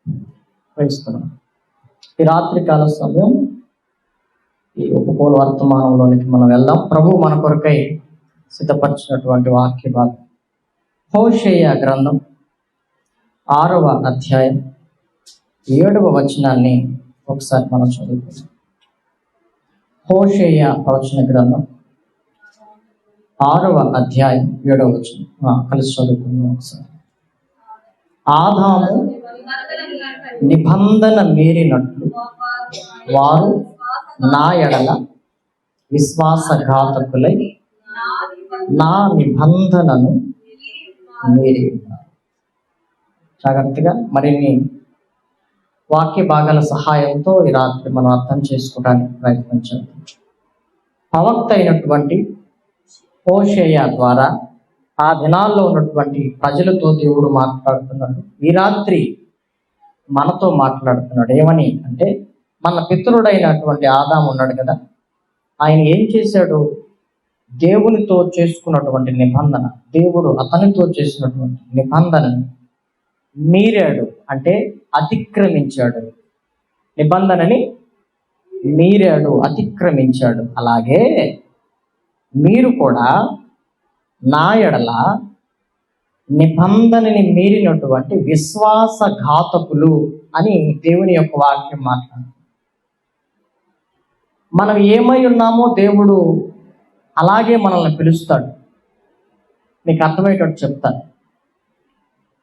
ప్రయత్నిస్తున్నాం. ఈ రాత్రికాల సమయం ఈ ఉపకూల వర్తమానంలోనికి మనం వెళ్దాం. ప్రభు మన కొరకై సిద్ధపరిచినటువంటి వాక్య భాగం హోషేయ గ్రంథం 6వ అధ్యాయం 7వ వచనాన్ని ఒకసారి మనం చదువుకుందాం. హోషేయ ప్రవచన గ్రంథం 6వ అధ్యాయం 7వ వచనం కలిసి చదువుకుందాం ఒకసారి. ఆదాము నిబంధన మీరినట్లు వారు నా ఎడల విశ్వాసఘాతకులై నా నిబంధనను మీరి ఉన్నారు. జాగ్రత్తగా మరిన్ని వాక్య భాగాల సహాయంతో ఈ రాత్రి మనం అర్థం చేసుకోవడానికి ప్రయత్నించాలి. ప్రవక్త అయినటువంటి హోషేయ ద్వారా ఆ దినాల్లో ఉన్నటువంటి ప్రజలతో దేవుడు మాట్లాడుతున్నాడు. ఈ రాత్రి మనతో మాట్లాడుతున్నాడు. ఏమని అంటే, మన పితరుడైనటువంటి ఆదాము ఉన్నాడు కదా, ఆయన ఏం చేశాడు? దేవునితో చేసుకున్నటువంటి నిబంధన, దేవుడు అతనితో చేసినటువంటి నిబంధనను మీరాడు, అంటే అతిక్రమించాడు. నిబంధనని మీరాడు, అతిక్రమించాడు. అలాగే మీరు కూడా నా ఎడల నిబంధనని మీరినటువంటి విశ్వాసఘాతకులు అని దేవుని యొక్క వాక్యం మాట్లాడు. మనం ఏమై ఉన్నామో దేవుడు అలాగే మనల్ని పిలుస్తాడు. మీకు అర్థమయ్యేటట్టు చెప్తాను.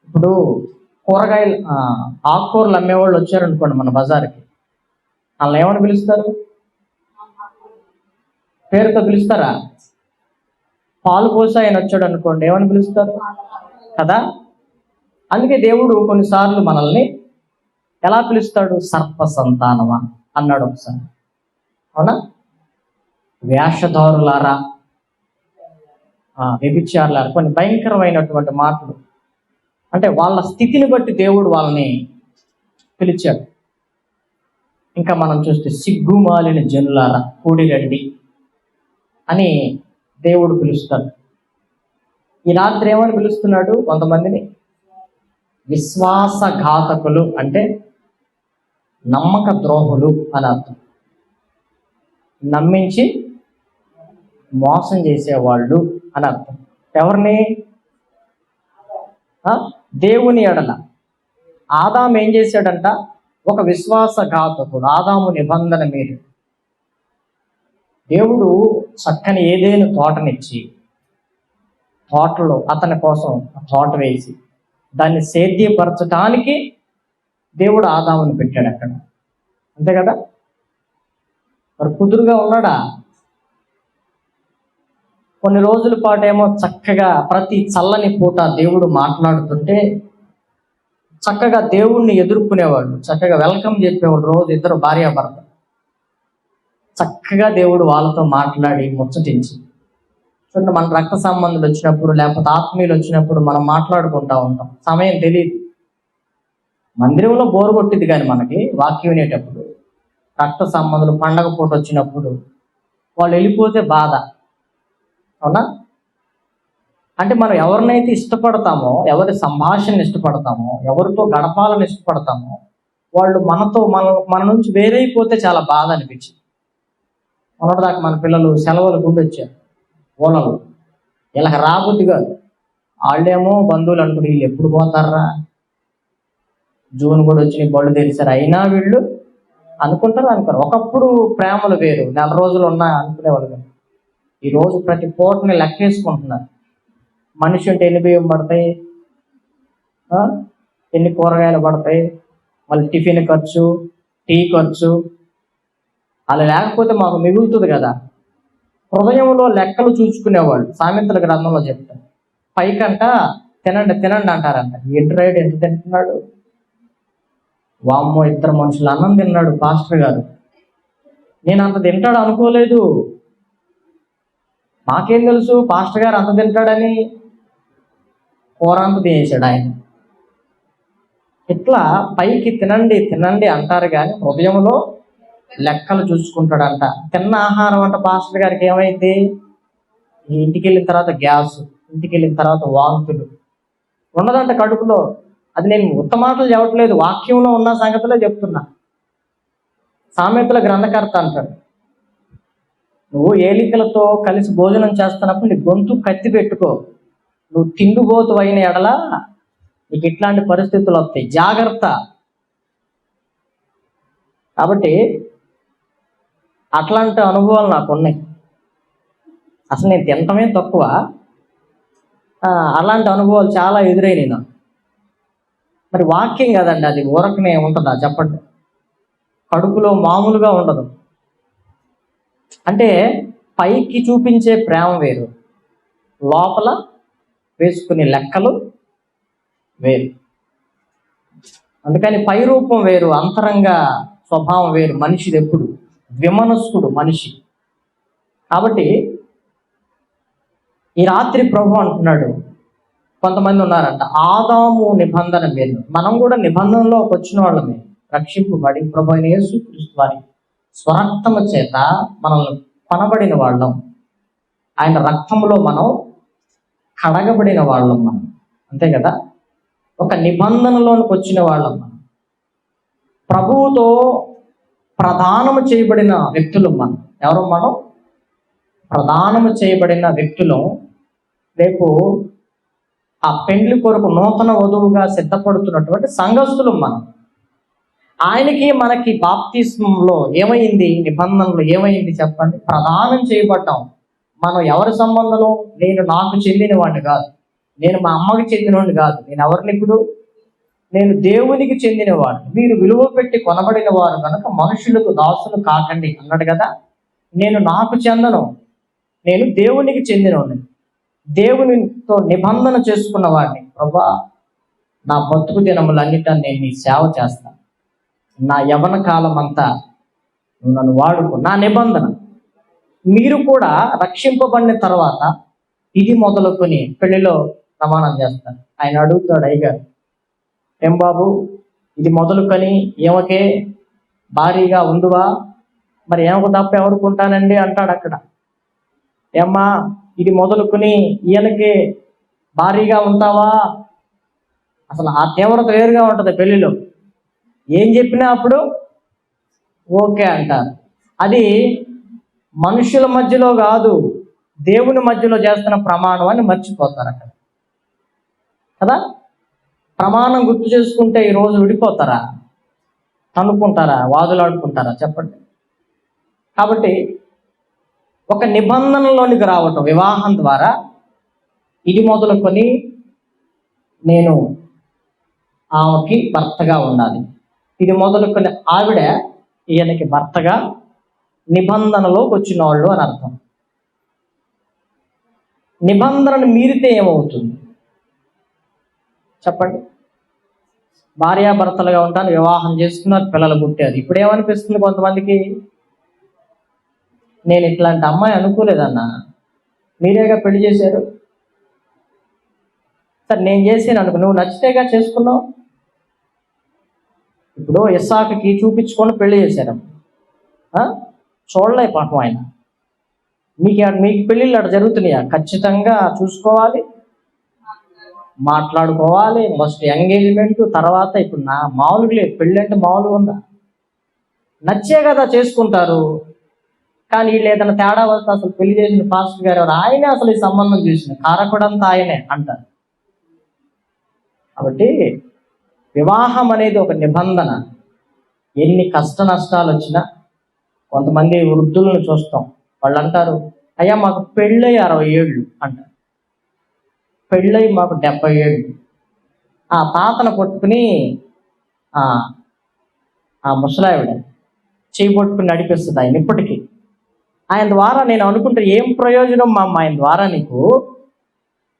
ఇప్పుడు కూరగాయలు ఆకుకూరలు అమ్మేవాళ్ళు వచ్చారనుకోండి మన బజార్కి, వాళ్ళని ఏమని పిలుస్తారు? పేరుతో పిలుస్తారా? పాలు పోసి ఆయన వచ్చాడు అనుకోండి, ఏమని పిలుస్తారు కదా. అందుకే దేవుడు కొన్నిసార్లు మనల్ని ఎలా పిలుస్తాడు? సర్ప సంతానమా అన్నాడు ఒకసారి, అవునా? వేషధారులారా, వ్యభిచారులారా, కొన్ని భయంకరమైనటువంటి మాటలు. అంటే వాళ్ళ స్థితిని బట్టి దేవుడు వాళ్ళని పిలిచాడు. ఇంకా మనం చూస్తే సిగ్గుమాలిన జనులారా కూడి రండి అని దేవుడు పిలుస్తాడు. ఈ రాత్రి ఏమని పిలుస్తున్నాడు? కొంతమందిని విశ్వాసఘాతకులు, అంటే నమ్మక ద్రోహులు అని అర్థం. నమ్మించి మోసం చేసేవాళ్ళు అని అర్థం. ఎవరిని? దేవుని ఎడల. ఆదాము ఏం చేశాడంట? ఒక విశ్వాసఘాతకుడు. ఆదాము నిబంధన మీరు. దేవుడు చక్కని ఏదైనా తోటనిచ్చి, తోటలో అతని కోసం తోట వేసి దాన్ని సేద్యపరచడానికి దేవుడు ఆదాముని పెట్టాడు అక్కడ, అంతే కదా. మరి కుదురుగా ఉన్నాడా? కొన్ని రోజుల పాటు ఏమో చక్కగా ప్రతి చల్లని పూట దేవుడు మాట్లాడుతుంటే చక్కగా దేవుణ్ణి ఎదుర్కొనేవాళ్ళు, చక్కగా వెల్కమ్ చెప్పేవాళ్ళు. రోజు ఇద్దరు భార్యాభర్త చక్కగా దేవుడు వాళ్ళతో మాట్లాడి ముచ్చటించి. చూడండి, మన రక్త సంబంధులు వచ్చినప్పుడు లేకపోతే ఆత్మీయులు వచ్చినప్పుడు మనం మాట్లాడుకుంటా ఉంటాం, సమయం తెలియదు. మందిరంలో బోరు కొట్టింది కానీ మనకి వాక్యం వినేటప్పుడు, రక్త సంబంధులు పండగ పూట వచ్చినప్పుడు వాళ్ళు వెళ్ళిపోతే బాధ, అవునా? అంటే మనం ఎవరినైతే ఇష్టపడతామో, ఎవరి సంభాషణ ఇష్టపడతామో, ఎవరితో గడపాలని ఇష్టపడతామో, వాళ్ళు మన నుంచి వేరైపోతే చాలా బాధ అనిపించింది. మొన్నటిదాకా మన పిల్లలు సెలవులు గుండి వచ్చారు, ఓలలు. ఇలా రాబుద్ది కాదు. వాళ్ళేమో బంధువులు అనుకుని వీళ్ళు ఎప్పుడు పోతారా, జూన్ కూడా వచ్చి బళ్ళు తెలిసారు, అయినా వీళ్ళు అనుకుంటారు. ఒకప్పుడు ప్రేమలు వేరు, నెల రోజులు ఉన్నా అనుకునేవాళ్ళు కాదు. ఈరోజు ప్రతి పూటని లెక్కేసుకుంటున్నారు. మనిషి ఉంటే ఎన్ని బియ్యం పడతాయి, ఎన్ని కూరగాయలు పడతాయి, మళ్ళీ టిఫిన్ ఖర్చు, టీ ఖర్చు. అలా లేకపోతే మాకు మిగులుతుంది కదా. హృదయంలో లెక్కలు చూసుకునేవాళ్ళు. సామెతల గ్రంథంలో చెప్తారు, పైకంట తినండి తినండి అంటారంట. ఏంటి రైడ్, ఎంత తింటున్నాడు? వామ్మో, 2 మనుషులు అన్నం తిన్నాడు పాస్టర్ గారు, నేను అంత తింటాడు అనుకోలేదు. మాకేం తెలుసు పాస్టర్ గారు అంత తింటాడని? కూర అంత తినేసాడు ఆయన. ఇట్లా పైకి తినండి తినండి అంటారు కానీ హృదయంలో లెక్కలు చూసుకుంటాడంట. తిన్న ఆహారం అంట పాస్టర్ గారికి ఏమైంది? ఇంటికి వెళ్ళిన తర్వాత గ్యాస్, ఇంటికి వెళ్ళిన తర్వాత వాంతులు ఉండదంట కడుపులో. అది నేను ఉత్త మాటలు చెప్పట్లేదు, వాక్యంలో ఉన్న సంగతిలో చెప్తున్నా. సామెతల గ్రంథకర్త అంటాడు, నువ్వు ఏలికలతో కలిసి భోజనం చేస్తున్నప్పుడు నీ గొంతు కత్తి పెట్టుకో, నువ్వు తిండిపోతు అయిన ఎడల నీకు ఇట్లాంటి పరిస్థితులు వస్తాయి, జాగ్రత్త. కాబట్టి అట్లాంటి అనుభవాలు నాకు ఉన్నాయి. అసలు నేను తినటమే తక్కువ, అలాంటి అనుభవాలు చాలా ఎదురైనాయి నాకు. మరి వాక్యం కదండి, అది ఊరకనే ఉంటుందా చెప్పండి? కడుపులో మామూలుగా ఉండదు. అంటే పైకి చూపించే ప్రేమ వేరు, లోపల వేసుకునే లెక్కలు వేరు. అందుకని పై రూపం వేరు, అంతరంగ స్వభావం వేరు. మనిషిది ఎప్పుడు విమనస్కుడు మనిషి. కాబట్టి ఈ రాత్రి ప్రభు అంటున్నాడు, కొంతమంది ఉన్నారంట ఆదాము నిబంధన మీద, మనం కూడా నిబంధనలోకి వచ్చిన వాళ్ళమే, రక్షింపబడి ప్రభు అయిన యేసుక్రీస్తు వారి స్వరక్తము చేత మనల్ని కొనబడిన వాళ్ళం, ఆయన రక్తములో మనం కడగబడిన వాళ్ళం మనం, అంతే కదా? ఒక నిబంధనలోనికి వచ్చిన వాళ్ళం మనం, ప్రభువుతో ప్రదానము చేయబడిన వ్యక్తులు మనం. ఎవరు మనం? ప్రదానము చేయబడిన వ్యక్తులు. రేపు ఆ పెండ్లి కొరకు నూతన వధువుగా సిద్ధపడుతున్నటువంటి సంఘస్థులు మనం. ఆయనకి మనకి బాప్తిస్మంలో ఏమైంది, నిబంధనలో ఏమైంది చెప్పండి? ప్రదానం చేయబడ్డాం. మనం ఎవరి సంబంధంలో? నేను నాకు చెందిన వాడిని కాదు, నేను మా అమ్మకి చెందినవాడిని కాదు, నేను ఎవరిని ఇప్పుడు? నేను దేవునికి చెందినవాడు. మీరు విలువ పెట్టి కొనబడిన వారు కనుక మనుషులకు దాసులు కాకండి అన్నాడు కదా. నేను నాకు చెందను, నేను దేవునికి చెందినవాడిని, దేవునితో నిబంధన చేసుకున్న వాడిని. ప్రభా, నా బతుకు దినములన్నిటా నేను నీ సేవ చేస్తాను, నా యవ్వన కాలం అంతా నువ్వు నన్ను వాడుకో, నా నిబంధన. మీరు కూడా రక్షింపబడిన తర్వాత ఇది మొదలుకొని పెళ్లిలో ప్రమాణం చేస్తారు. ఆయన అడుగుతాడు, అయ్యగారు ఏం బాబు ఇది మొదలుకొని ఏమకే భారీగా ఉండువా? మరి ఏమకు తప్ప ఎవరికి ఉంటానండి అంటాడు అక్కడ. ఏమ్మా ఇది మొదలుకొని ఈయనకి భారీగా ఉంటావా? అసలు ఆ తీవ్రత వేరుగా ఉంటుంది పెళ్లిలో. ఏం చెప్పినా అప్పుడు ఓకే అంటారు. అది మనుషుల మధ్యలో కాదు, దేవుని మధ్యలో చేస్తున్న ప్రమాణం అని మర్చిపోతారు అక్కడ కదా. ప్రమాణం గుర్తు చేసుకుంటే ఈరోజు విడిపోతారా, తన్నుకుంటారా, వాదులాడుకుంటారా చెప్పండి? కాబట్టి ఒక నిబంధనలోనికి రావటం వివాహం ద్వారా, ఇది మొదలుకొని నేను ఆమెకి భర్తగా ఉండాలి, ఇది మొదలుకొని ఆవిడ ఈయనకి భర్తగా నిబంధనలోకి వచ్చిన వాళ్ళు అని అర్థం. నిబంధనను మీరితే ఏమవుతుంది చెప్పండి? భార్యాభర్తలుగా ఉంటాను, వివాహం చేసుకున్నారు, పిల్లలు పుట్టారు. ఇప్పుడు ఏమనిపిస్తుంది కొంతమందికి? నేను ఇట్లాంటి అమ్మాయి అనుకోలేదన్నా, మీరేగా పెళ్లి చేశారు. సరే నేను చేసాను అనుకో, నువ్వు నచ్చితేగా చేసుకున్నావు. ఇప్పుడు ఇస్సాకుకి చూపించుకొని పెళ్లి చేశారు, చూడలే పాపం ఆయన. మీకు పెళ్ళిళ్ళు అక్కడ జరుగుతున్నాయా? ఖచ్చితంగా చూసుకోవాలి, మాట్లాడుకోవాలి, ఫస్ట్ ఎంగేజ్మెంట్, తర్వాత ఇప్పుడు నా మామూలుగా లేదు పెళ్ళి అంటే మామూలుగా ఉందా? నచ్చే కదా చేసుకుంటారు. కానీ వీళ్ళు ఏదైనా తేడా వస్తే అసలు పెళ్లి చేసిన పాస్టర్ గారు ఎవరు? ఆయనే అసలు ఈ సంబంధం చూసిన కారకుడంతా ఆయనే అంటారు. కాబట్టి వివాహం అనేది ఒక నిబంధన. ఎన్ని కష్ట నష్టాలు వచ్చినా, కొంతమంది వృద్ధులను చూస్తాం, వాళ్ళు అంటారు, అయ్యా మాకు పెళ్ళై 60 ఏళ్ళు అంటారు, పెళ్ళై మాకు 70 ఏళ్ళు. ఆ తాతను పట్టుకుని ఆ ముసలావిడ చేయి పట్టుకుని నడిపిస్తుంది ఆయన ఇప్పటికీ. ఆయన ద్వారా నేను అనుకుంటే ఏం ప్రయోజనం మా అమ్మ, ఆయన ద్వారా నీకు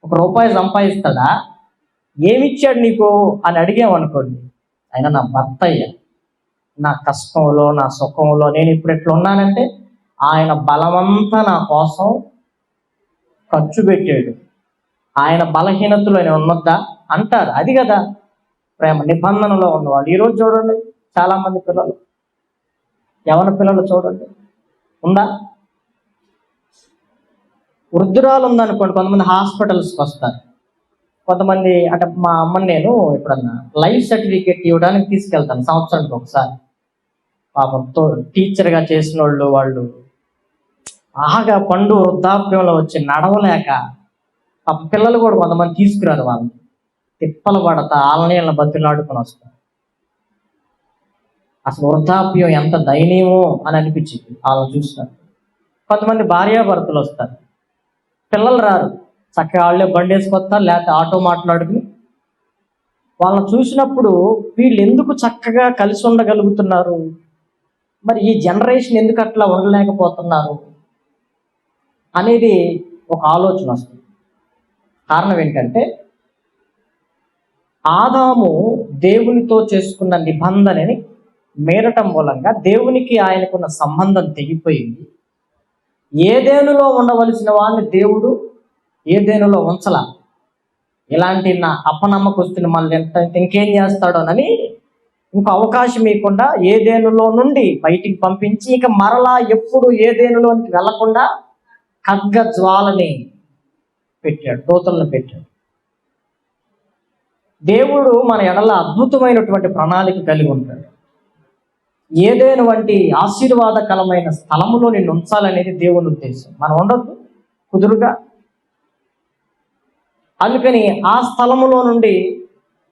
₹1 సంపాదిస్తాడా, ఏమిచ్చాడు నీకు అని అడిగామనుకోండి, ఆయన నా భర్త అయ్యా, నా కష్టంలో నా సుఖంలో నేను ఇప్పుడు ఎట్లా ఉన్నానంటే ఆయన బలమంతా నా కోసం ఖర్చు పెట్టాడు, ఆయన బలహీనతలో ఆయన ఉన్నద్దా అంటారు. అది కదా ప్రేమ. నిబంధనలో ఉన్నవాళ్ళు. ఈరోజు చూడండి చాలా మంది పిల్లలు, యవన పిల్లలు చూడండి, ఉందా? వృద్ధురాలు ఉందనుకోండి, కొంతమంది హాస్పిటల్స్కి వస్తారు, కొంతమంది అంటే మా అమ్మని నేను ఎప్పుడన్నా లైఫ్ సర్టిఫికేట్ ఇవ్వడానికి తీసుకెళ్తాను సంవత్సరానికి ఒకసారి. పాపంతో టీచర్గా చేసిన వాళ్ళు బాగా పండు వృద్ధాప్యంలో వచ్చి నడవలేక ఆ పిల్లలు కూడా కొంతమంది తీసుకురారు, వాళ్ళు తిప్పలు పడతా ఆలనీళ్ళ బతులాడుకొని వస్తారు. అసలు వృద్ధాప్యం ఎంత దయనీయమో అని అనిపించింది వాళ్ళని చూసినారు. కొంతమంది భార్యాభర్తలు వస్తారు, పిల్లలు రారు, చక్కగా వాళ్ళే బండి వేసుకొస్తారు, లేకపోతే ఆటో మాట్లాడుకుని. వాళ్ళని చూసినప్పుడు వీళ్ళు ఎందుకు చక్కగా కలిసి ఉండగలుగుతున్నారు, మరి ఈ జనరేషన్ ఎందుకు అట్లా ఉండలేకపోతున్నారు అనేది ఒక ఆలోచన వస్తుంది. కారణం ఏంటంటే ఆదాము దేవునితో చేసుకున్న నిబంధనని మేరటం మూలంగా దేవునికి ఆయనకున్న సంబంధం తెగిపోయింది. ఏదేనులో ఉండవలసిన వాడిని దేవుడు ఏదేనులో ఉంచలా. ఇలాంటి నా అపనమ్మకస్తుని మళ్ళీ ఇంకేం చేస్తాడోనని ఇంకో అవకాశం ఇవ్వకుండా ఏదేనులో నుండి బయటికి పంపించి ఇక మరలా ఎప్పుడు ఏదేనులోనికి వెళ్లకుండా ఖడ్గ జ్వాలని పెట్టాడు, దూతలను పెట్టాడు. దేవుడు మన ఎడల అద్భుతమైనటువంటి ప్రణాళిక కలిగి ఉంటాడు. ఏదైనా వంటి ఆశీర్వాదకరమైన స్థలములో నిన్ను ఉంచాలనేది దేవుని ఉద్దేశం. మనం ఉండొద్దు కుదురుగా. అందుకని ఆ స్థలములో నుండి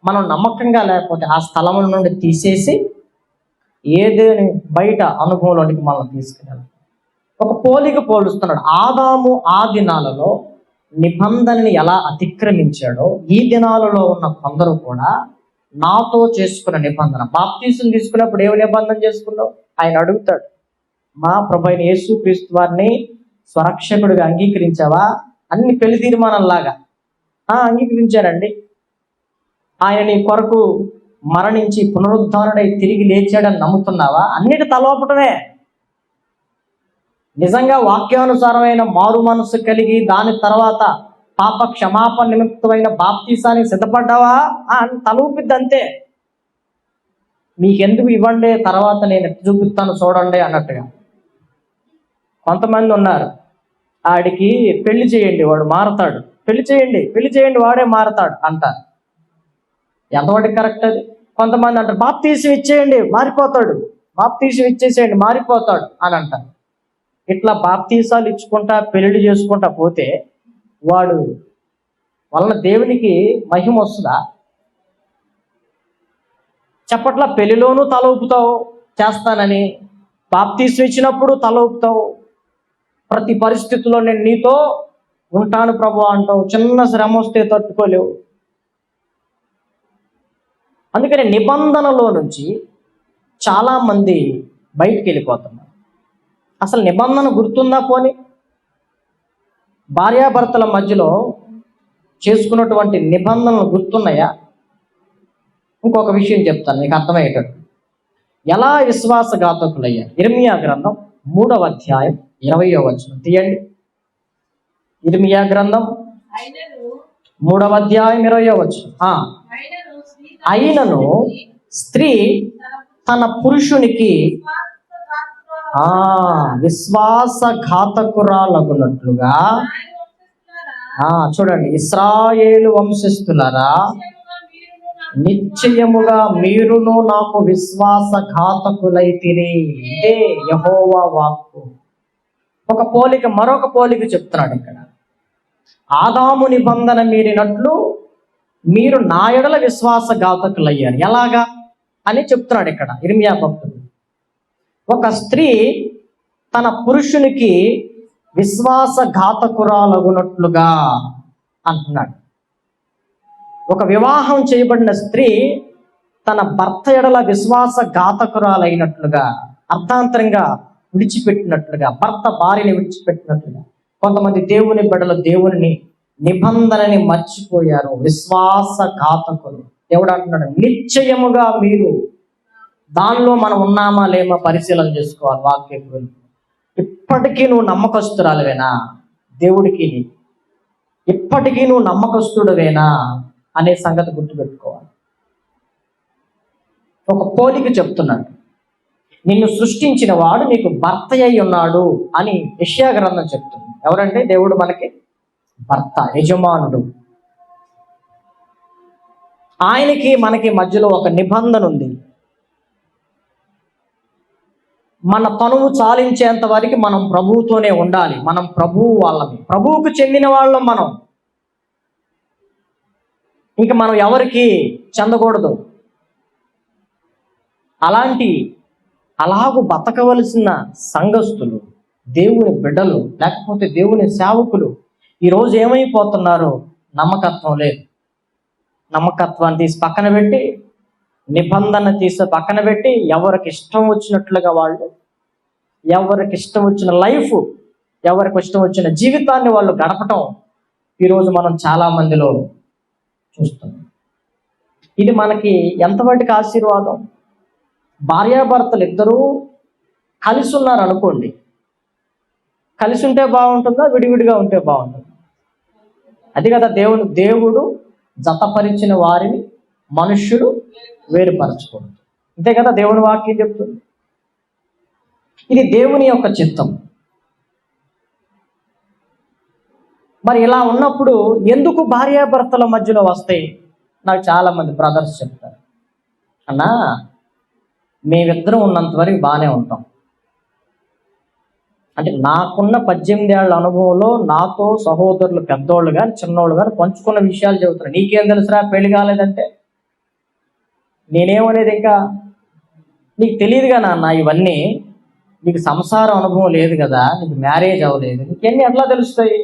మనం నమ్మకంగా లేకపోతే ఆ స్థలముల నుండి తీసేసి ఏదేని బయట అనుభవంలోనికి మనం తీసుకెళ్ళాలి. ఒక పోలిక పోలుస్తున్నాడు. ఆదాము ఆ దినాలలో నిబంధనని ఎలా అతిక్రమించాడో ఈ దినాలలో ఉన్న కొందరు కూడా నాతో చేసుకున్న నిబంధన. బాప్తీసం తీసుకున్నప్పుడు ఏమి నిబంధన చేసుకున్నావు ఆయన అడుగుతాడు. మా ప్రభు అయిన యేసుక్రీస్తు వారిని స్వరక్షకుడిగా అంగీకరించావా? అన్ని పెళ్లి తీర్మానంలాగా అంగీకరించారండి. ఆయన నీ కొరకు మరణించి పునరుద్ధానుడై తిరిగి లేచాడని నమ్ముతున్నావా? అన్నిటి తలోపటమే. నిజంగా వాక్యానుసారమైన మారు మనస్సు కలిగి దాని తర్వాత పాప క్షమాపణ నిమిత్తమైన బాప్తీసానికి సిద్ధపడ్డావా? తలూపిద్ది అంతే. మీకెందుకు ఇవ్వండి, తర్వాత నేను చూపిస్తాను చూడండి అన్నట్టుగా. కొంతమంది ఉన్నారు, ఆడికి పెళ్లి చేయండి వాడు మారతాడు, పెళ్లి చేయండి వాడే మారతాడు అంటారు. ఎంతవాడికి కరెక్ట్ అది? కొంతమంది అంటారు బాప్తీసం ఇచ్చేయండి మారిపోతాడు, బాప్తీసం ఇచ్చేసేయండి మారిపోతాడు అని అంటారు. ఇట్లా బాప్తీసాలు ఇచ్చుకుంటా పెళ్లి చేసుకుంటా పోతే వాడు వలన దేవునికి మహిమ వస్తుందా? చెప్పట్లా. పెళ్లిలోనూ తల ఊపుతావు చేస్తానని, బాప్తీసం ఇచ్చినప్పుడు తల ఊపుతావు, ప్రతి పరిస్థితుల్లో నేను నీతో ఉంటాను ప్రభు అంటావు, చిన్న శ్రమ వస్తే తట్టుకోలేవు. అందుకని నిబంధనలో నుంచి చాలామంది బయటికి వెళ్ళిపోతున్నారు. అసలు నిబంధన గుర్తుందా? పోని భార్యాభర్తల మధ్యలో చేసుకున్నటువంటి నిబంధనలు గుర్తున్నాయా? ఇంకొక విషయం చెప్తాను మీకు అర్థమయ్యేటట్టు. ఎలా విశ్వాసఘాతకులయ్యారు? ఇర్మియా గ్రంథం 3వ అధ్యాయం 20వ వచనం తీయండి. ఇర్మియా గ్రంథం 3వ అధ్యాయం 20వ వచనం. అయినను స్త్రీ తన పురుషునికి విశ్వాసఘాతకురాలగునట్లుగా, చూడండి, ఇశ్రాయేలు వంశస్థులారా నిశ్చయముగా మీరును నాకు విశ్వాసఘాతకులైతిరి. ఇదే యెహోవా వాక్కు. ఒక పోలిక, మరొక పోలిక చెప్తున్నాడు ఇక్కడ. ఆదాము నిబంధన మీరినట్లు మీరు నా ఎడల విశ్వాసఘాతకులయ్యారు. ఎలాగా అని చెప్తున్నాడు ఇక్కడ ఇర్మియా భక్తుడు. ఒక స్త్రీ తన పురుషునికి విశ్వాసఘాతకురాలగునట్లుగా అంటున్నాడు. ఒక వివాహం చేయబడిన స్త్రీ తన భర్త ఎడల విశ్వాసఘాతకురాలైనట్లుగా, అర్థాంతరంగా విడిచిపెట్టినట్లుగా, భర్త భార్యని విడిచిపెట్టినట్లుగా. కొంతమంది దేవుని బిడ్డలు దేవుని నిబంధనని మర్చిపోయారు, విశ్వాసఘాతకులు. దేవుడు అంటున్నాడు నిశ్చయముగా మీరు దానిలో మనం ఉన్నామా లేమా పరిశీలన చేసుకోవాలి. వాక్యం ఇప్పటికీ నువ్వు నమ్మకస్తురాలువేనా దేవుడికి? ఇప్పటికీ నువ్వు నమ్మకస్తుడువేనా అనే సంగతి గుర్తుపెట్టుకోవాలి. ఒక పోలిక చెప్తున్నాడు. నిన్ను సృష్టించిన వాడు నీకు భర్త అయి ఉన్నాడు అని యెషయా గ్రంథం చెప్తుంది. ఎవరంటే దేవుడు మనకి భర్త, యజమానుడు. ఆయనకి మనకి మధ్యలో ఒక నిబంధన ఉంది. మన తనువు చాలించేంత వరకు మనం ప్రభువుతోనే ఉండాలి. మనం ప్రభువు వాళ్ళని, ప్రభువుకు చెందిన వాళ్ళం మనం. ఇంకా మనం ఎవరికి చెందకూడదు. అలాగూ బతకవలసిన సంఘస్థులు, దేవుని బిడ్డలు, లేకపోతే దేవుని సేవకులు ఈరోజు ఏమైపోతున్నారు? నమ్మకత్వం లేదు. నమ్మకత్వాన్ని తీసి పక్కన పెట్టి, నిబంధన తీసి పక్కన పెట్టి, ఎవరికి ఇష్టం వచ్చినట్లుగా వాళ్ళు, ఎవరికి ఇష్టం వచ్చిన లైఫ్, ఎవరికి ఇష్టం వచ్చిన జీవితాన్ని వాళ్ళు గడపటం ఈరోజు మనం చాలా మందిలో చూస్తున్నాం. ఇది మనకి ఎంతవరకు ఆశీర్వాదం? భార్యాభర్తలు ఇద్దరూ కలిసి ఉన్నారు అనుకోండి, కలిసి ఉంటే బాగుంటుందా, విడివిడిగా ఉంటే బాగుంటుందా? అది కదా దేవుడు జతపరిచిన వారిని మనుష్యుడు వేరుపరచకూడదు. అంతే కదా దేవుని వాక్యం చెప్తుంది. ఇది దేవుని యొక్క చిత్తం. మరి ఇలా ఉన్నప్పుడు ఎందుకు భార్యాభర్తల మధ్యలో వస్తాయి? నాకు చాలా మంది బ్రదర్స్ చెప్తారు, అన్నా మేమిద్దరం ఉన్నంత వరకు బాగానే ఉంటాం. అంటే నాకున్న 18 ఏళ్ల అనుభవంలో నాతో సహోదరులు, పెద్దోళ్ళు కానీ చిన్నోళ్ళు కానీ పంచుకున్న విషయాలు చెబుతున్నారు. నీకేం తెలుసురా పెళ్లి కాలేదంటే? నేనేమనేది, ఇంకా నీకు తెలియదుగా నాన్న ఇవన్నీ, నీకు సంసార అనుభవం లేదు కదా, నీకు మ్యారేజ్ అవ్వలేదు, నీకెన్ని ఎట్లా తెలుస్తాయి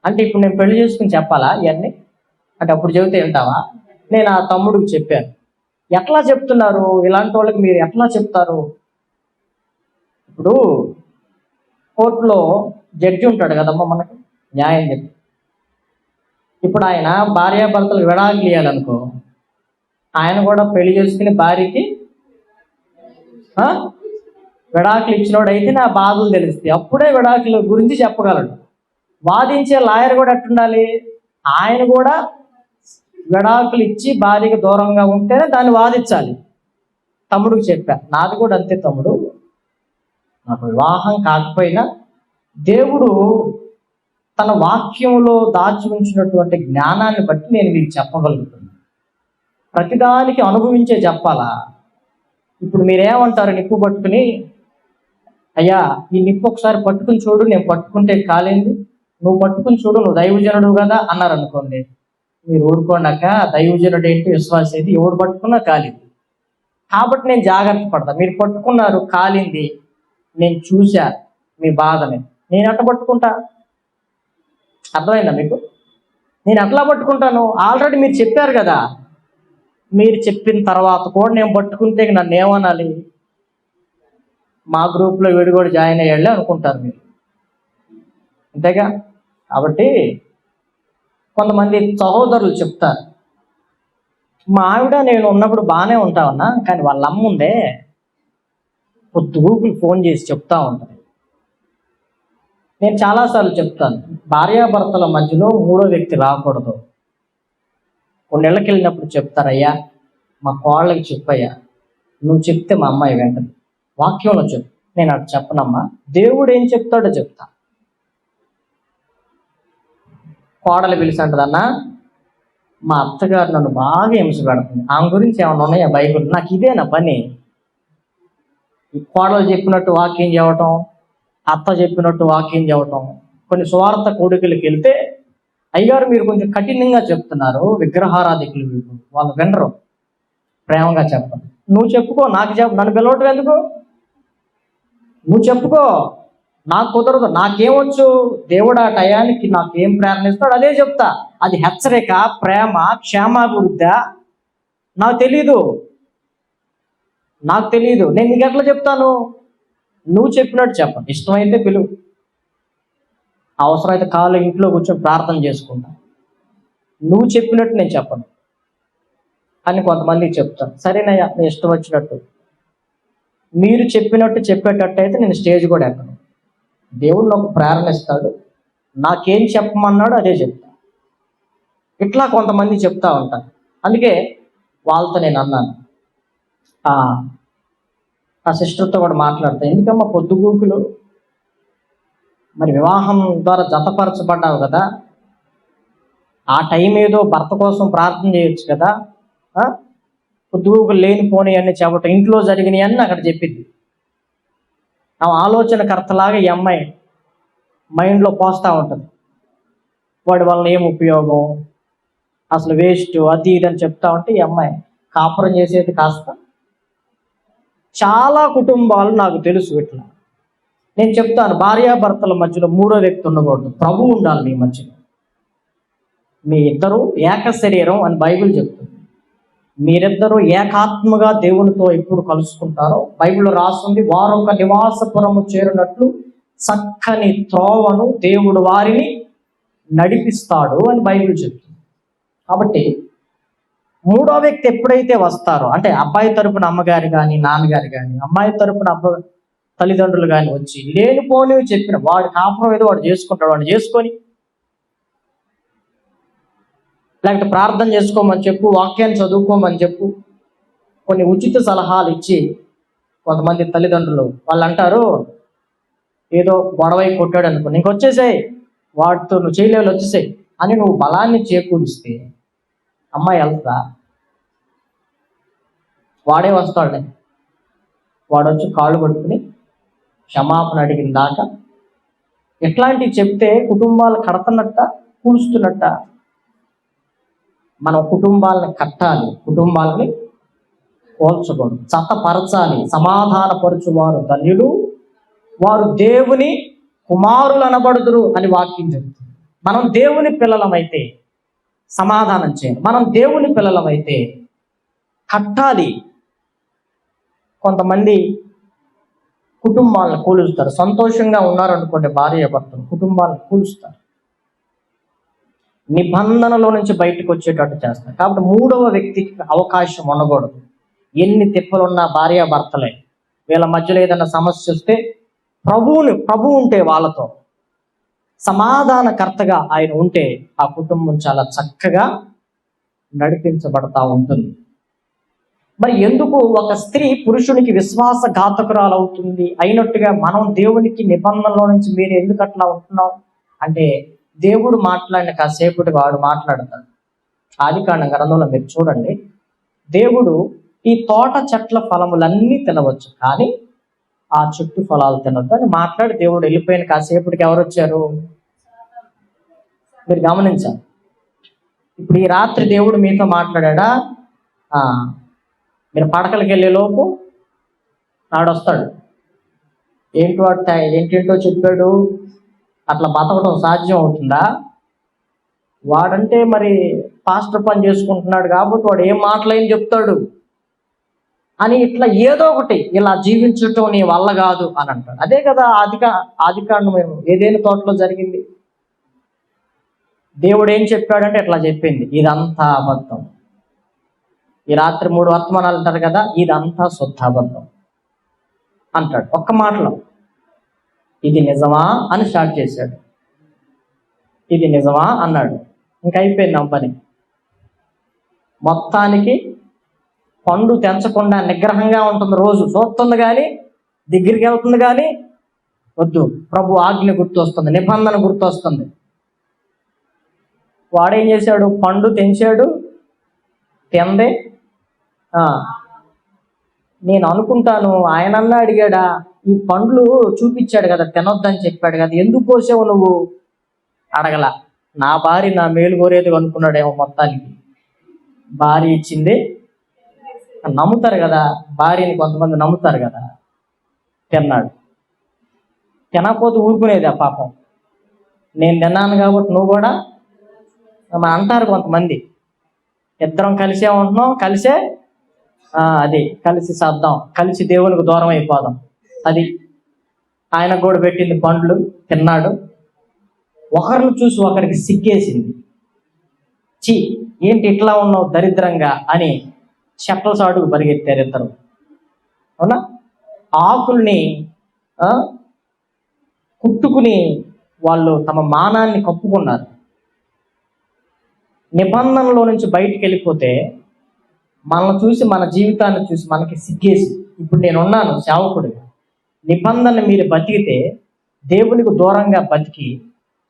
అంటే ఇప్పుడు నేను పెళ్లి చేసుకుని చెప్పాలా ఇవన్నీ అంటే? అప్పుడు చెబితే వింటావా? నేను ఆ తమ్ముడికి చెప్పాను. ఎట్లా చెప్తున్నారు ఇలాంటి వాళ్ళకి, మీరు ఎట్లా చెప్తారు? ఇప్పుడు కోర్టులో జడ్జి ఉంటాడు కదమ్మా, మనకు న్యాయం చెప్పి. ఇప్పుడు ఆయన భార్యాభర్తలకు విడాకులు ఇవ్వాలనుకో, ఆయన కూడా పెళ్లి చేసుకుని భార్యకి విడాకులు ఇచ్చినోడు అయితే నా బాధలు తెలుస్తాయి, అప్పుడే విడాకుల గురించి చెప్పగలడు. వాదించే లాయర్ కూడా ఎట్టుండాలి? ఆయన కూడా విడాకులు ఇచ్చి భార్యకి దూరంగా ఉంటేనే దాన్ని వాదించాలి. తమ్ముడికి చెప్పా, నాది కూడా అంతే తమ్ముడు, నాకు వివాహం కాకపోయినా దేవుడు తన వాక్యంలో దాచి ఉంచినటువంటి జ్ఞానాన్ని బట్టి నేను మీకు చెప్పగలుగుతున్నాను. ప్రతిదానికి అనుభవించే చెప్పాలా? ఇప్పుడు మీరేమంటారు? నిప్పు పట్టుకుని, అయ్యా ఈ నిప్పు ఒకసారి పట్టుకుని చూడు, నేను పట్టుకుంటే కాలేంది, నువ్వు పట్టుకుని చూడు, నువ్వు దైవజనుడు కదా అన్నారు అనుకోండి, మీరు ఊరుకోండాక దైవజనుడు ఏంటి, విశ్వాసం ఏంటి, ఎవడు పట్టుకున్నా కాలింది. కాబట్టి నేను జాగ్రత్త పడతా. మీరు పట్టుకున్నారు, కాలింది, నేను చూశా మీ బాధని, నేను ఎట్లా పట్టుకుంటా? అర్థమైందా మీకు? నేను ఎట్లా పట్టుకుంటాను? ఆల్రెడీ మీరు చెప్పారు కదా. మీరు చెప్పిన తర్వాత కూడా నేను పట్టుకుంటే నన్ను ఏమనాలి? మా గ్రూప్లో వీడు కూడా జాయిన్ అయ్యాళ్ళే అనుకుంటారు మీరు, అంతేగా? కాబట్టి కొంతమంది సహోదరులు చెప్తారు, మా ఆవిడ నేను ఉన్నప్పుడు బాగానే ఉంటామన్నా, కానీ వాళ్ళ అమ్మ ఉందే పొద్దుగూకులు ఫోన్ చేసి చెప్తా ఉంటుంది. నేను చాలాసార్లు చెప్తాను, భార్యాభర్తల మధ్యలో మూడో వ్యక్తి రాకూడదు. కొన్నేళ్ళకి వెళ్ళినప్పుడు చెప్తారయ్యా మా కోళ్ళకి చెప్పయ్యా, నువ్వు చెప్తే మా అమ్మాయి వెంటనే వాక్యంలో చెప్పు. నేను అటు చెప్పనమ్మా, దేవుడు ఏం చెప్తాడో చెప్తా. కోడలు పిలిచి అంటదన్నా, మా అత్తగారు నన్ను బాగా హింస పెడుతుంది, ఆమె గురించి ఏమైనా ఉన్నాయా బైబిల్? నాకు ఇదే నా పని. కోడలు చెప్పినట్టు వాక్యం చెప్పటం, అత్త చెప్పినట్టు వాక్యం చెప్పటం. కొన్ని స్వార్థ కోడికలకి వెళ్తే, అయ్యారు మీరు కొంచెం కఠినంగా చెప్తున్నారు, విగ్రహారాధికులు వీళ్ళు, వాళ్ళు వినరు, ప్రేమగా చెప్పండి. నువ్వు చెప్పుకో, నాకు నన్ను పిలవటం ఎందుకు? నువ్వు చెప్పుకో, నాకు కుదరదు, నాకేమొచ్చు? దేవుడు ఆ టయానికి నాకేం ప్రేరణ ఇస్తాడు అదే చెప్తా. అది హెచ్చరిక, ప్రేమ, క్షేమాభివృద్ధి నాకు తెలీదు. నేను నీకు ఎట్లా చెప్తాను? నువ్వు చెప్పినట్టు చెప్పండి. ఇష్టమైతే పిలువు, అవసరమైతే కాళ్ళు ఇంట్లో కూర్చొని ప్రార్థన చేసుకుంటా. నువ్వు చెప్పినట్టు నేను చెప్పను అని కొంతమందికి చెప్తాను. సరేనయ్యా, నేను ఇష్టం వచ్చినట్టు మీరు చెప్పినట్టు చెప్పేటట్టు అయితే నేను స్టేజ్ కూడా ఎక్కను. దేవుడు నాకు ప్రేరణ ఇస్తాడు, నాకేం చెప్పమన్నాడు అదే చెప్తా. ఇట్లా కొంతమంది చెప్తా ఉంటాను. అందుకే వాళ్ళతో నేను అన్నాను, ఆ సిస్టర్తో కూడా మాట్లాడతాను, ఎందుకమ్మా పొద్దుగూకులు, మరి వివాహం ద్వారా జతపరచబడ్డావు కదా, ఆ టైం ఏదో భర్త కోసం ప్రార్థన చేయొచ్చు కదా. పొద్దుగూకులు లేనిపోని అన్ని చెప్పటం, ఇంట్లో జరిగినాయి అన్నీ అక్కడ చెప్పింది. ఆ ఆలోచనకర్తలాగా ఈ అమ్మాయి మైండ్లో పోస్తూ ఉంటుంది. వాడి వల్ల ఏం ఉపయోగం, అసలు వేస్ట్, అది ఇది అని చెప్తా ఉంటే ఈ అమ్మాయి కాపురం చేసేది కాస్త. చాలా కుటుంబాలు నాకు తెలుసు ఇట్లా. నేను చెప్తాను, భార్యాభర్తల మధ్యలో మూడో వ్యక్తి ఉండకూడదు, ప్రభువు ఉండాలి మీ మధ్యలో. మీ ఇద్దరు ఏక శరీరం అని బైబిల్ చెప్తుంది. మీరిద్దరూ ఏకాత్మగా దేవునితో ఎప్పుడు కలుసుకుంటారో బైబిల్లో రాస్తుంది, వారొక నివాసపురము చేరినట్లు చక్కని త్రోవను దేవుడు వారిని నడిపిస్తాడు అని బైబిల్ చెప్తుంది. కాబట్టి మూడో వ్యక్తి ఎప్పుడైతే వస్తారో, అంటే అబ్బాయి తరపున అమ్మగారు కానీ నాన్నగారు కానీ, అమ్మాయి తరపున తల్లిదండ్రులు కానీ వచ్చి లేనిపోనివి చెప్పిన, వాడి కాపురం ఏదో వాడు చేసుకుంటాడు, వాడు చేసుకొని, లేకపోతే ప్రార్థన చేసుకోమని చెప్పు, వాక్యాన్ని చదువుకోమని చెప్పు, కొన్ని ఉచిత సలహాలు ఇచ్చి కొంతమంది తల్లిదండ్రులు వాళ్ళు అంటారు, ఏదో గొడవై కొట్టాడు అనుకో, నీకు వచ్చేసాయి, వాటితో నువ్వు చేయలేవు, వచ్చేసాయి అని నువ్వు బలాన్ని చేకూరిస్తే అమ్మాయి వెళ్తా, వాడే వస్తాడు. వాడు వచ్చి కాళ్ళు పట్టుకుని క్షమాపణ అడిగిన దాకా ఎట్లాంటివి చెప్తే కుటుంబాలు కడతన్నట్ట, కూలుస్తున్నట్ట. మనం కుటుంబాలను కట్టాలి, కుటుంబాలని పోల్చకూడదు, చట్టపరచాలి. సమాధానపరచువారు ధన్యులు, వారు దేవుని కుమారులు అనబడుదురు అని వాక్యం చెబుతుంది. మనం దేవుని పిల్లలమైతే సమాధానం చేయాలి, మనం దేవుని పిల్లలమైతే కట్టాలి. కొంతమంది కుటుంబాలను కూలుస్తారు, సంతోషంగా ఉన్నారనుకోండి భార్యాభర్తలు, కుటుంబాలను కూలుస్తారు, నిబంధనలో నుంచి బయటకు వచ్చేటట్టు చేస్తారు. కాబట్టి మూడవ వ్యక్తికి అవకాశం ఉండకూడదు. ఎన్ని తిప్పలున్నా భార్యాభర్తలే, వీళ్ళ మధ్యలో ఏదైనా సమస్య వస్తే ప్రభువు ఉంటే వాళ్ళతో సమాధానకర్తగా ఆయన ఉంటే ఆ కుటుంబం చాలా చక్కగా నడిపించబడతా ఉంటుంది. మరి ఎందుకు ఒక స్త్రీ పురుషునికి విశ్వాసఘాతకురాలు అవుతుంది అయినట్టుగా మనం దేవునికి నిబంధనలో నుంచి మీరు ఎందుకు అట్లా ఉంటున్నాం అంటే, దేవుడు మాట్లాడిన కాసేపటి వాడు మాట్లాడతాడు. ఆదికాండం గ్రంథంలో మీరు చూడండి, దేవుడు ఈ తోట చెట్ల ఫలములన్నీ తినవచ్చు కానీ ఆ చెట్టు ఫలాలు తినొద్దు అని మాట్లాడి దేవుడు వెళ్ళిపోయిన కాసేపటికి ఎవరు వచ్చారు మీరు గమనించాలి. ఇప్పుడు ఈ రాత్రి దేవుడు మీతో మాట్లాడా, మీరు పడకలకి వెళ్ళే లోపు నాడొస్తాడు. ఏంటేంటో చెప్పాడు, అట్లా బతకడం సాధ్యం అవుతుందా? వాడంటే మరి పాస్టర్ పని చేసుకుంటున్నాడు కాబట్టి వాడు ఏం మాటలేని చెప్తాడు అని, ఇట్లా ఏదో ఒకటి ఇలా జీవించటం నీ వల్ల కాదు అని అంటాడు. అదే కదా ఆదికాండం ఏదైనా తోటలో జరిగింది. దేవుడు ఏం చెప్పాడంటే ఇట్లా చెప్పింది, ఇదంతా అబద్ధం. ఈ రాత్రి 3 వర్తమానాలు అంటారు కదా, ఇదంతా శుద్ధ అబద్ధం అంటాడు ఒక్క మాటలో. ఇది నిజమా అని స్టార్ట్ చేశాడు, ఇది నిజమా అన్నాడు, ఇంకా అయిపోయింది ఆ పని. మొత్తానికి పండు తెంచకుండా నిగ్రహంగా ఉంటుంది, రోజు చూస్తుంది కానీ దగ్గరికి వెళ్తుంది కానీ వద్దు, ప్రభు ఆజ్ఞ గుర్తొస్తుంది, నిబంధన గుర్తొస్తుంది. వాడేం చేశాడు, పండు తెంచాడు, తిందే. నేను అనుకుంటాను ఆయనన్నా అడిగాడా, ఈ పండ్లు చూపించాడు కదా, తినొద్దని చెప్పాడు కదా, ఎందుకు కోసావు నువ్వు అడగల. నా భార్య నా మేలు కోరేది అనుకున్నాడేమో. మొత్తానికి భార్య ఇచ్చింది నమ్ముతారు కదా, భార్యని కొంతమంది నమ్ముతారు కదా. తిన్నాడు, తినకపోతే ఊరుకునేది ఆ పాపం. నేను తిన్నాను కాబట్టి నువ్వు కూడా అంటారు కొంతమంది. ఇద్దరం కలిసే ఉంటున్నాం, కలిసే అది కలిసి చేద్దాం, కలిసి దేవునికి దూరం అయిపోదాం. అది ఆయనకు కూడా పెట్టింది పండ్లు, తిన్నాడు. ఒకరిని చూసి ఒకరికి సిగ్గేసింది, చి ఏంటి ఇట్లా ఉన్నావు దరిద్రంగా అని చెట్ల సాటుకు పరిగెత్తారు ఇద్దరు. అవునా? ఆకుల్ని కుట్టుకుని వాళ్ళు తమ మానాన్ని కప్పుకున్నారు. నిబంధనలో నుంచి బయటికి వెళ్ళిపోతే మనల్ని చూసి, మన జీవితాన్ని చూసి మనకి సిగ్గేసి, ఇప్పుడు నేనున్నాను సేవకుడిగా, నిబంధన మీరు బతికితే దేవునికి దూరంగా బతికి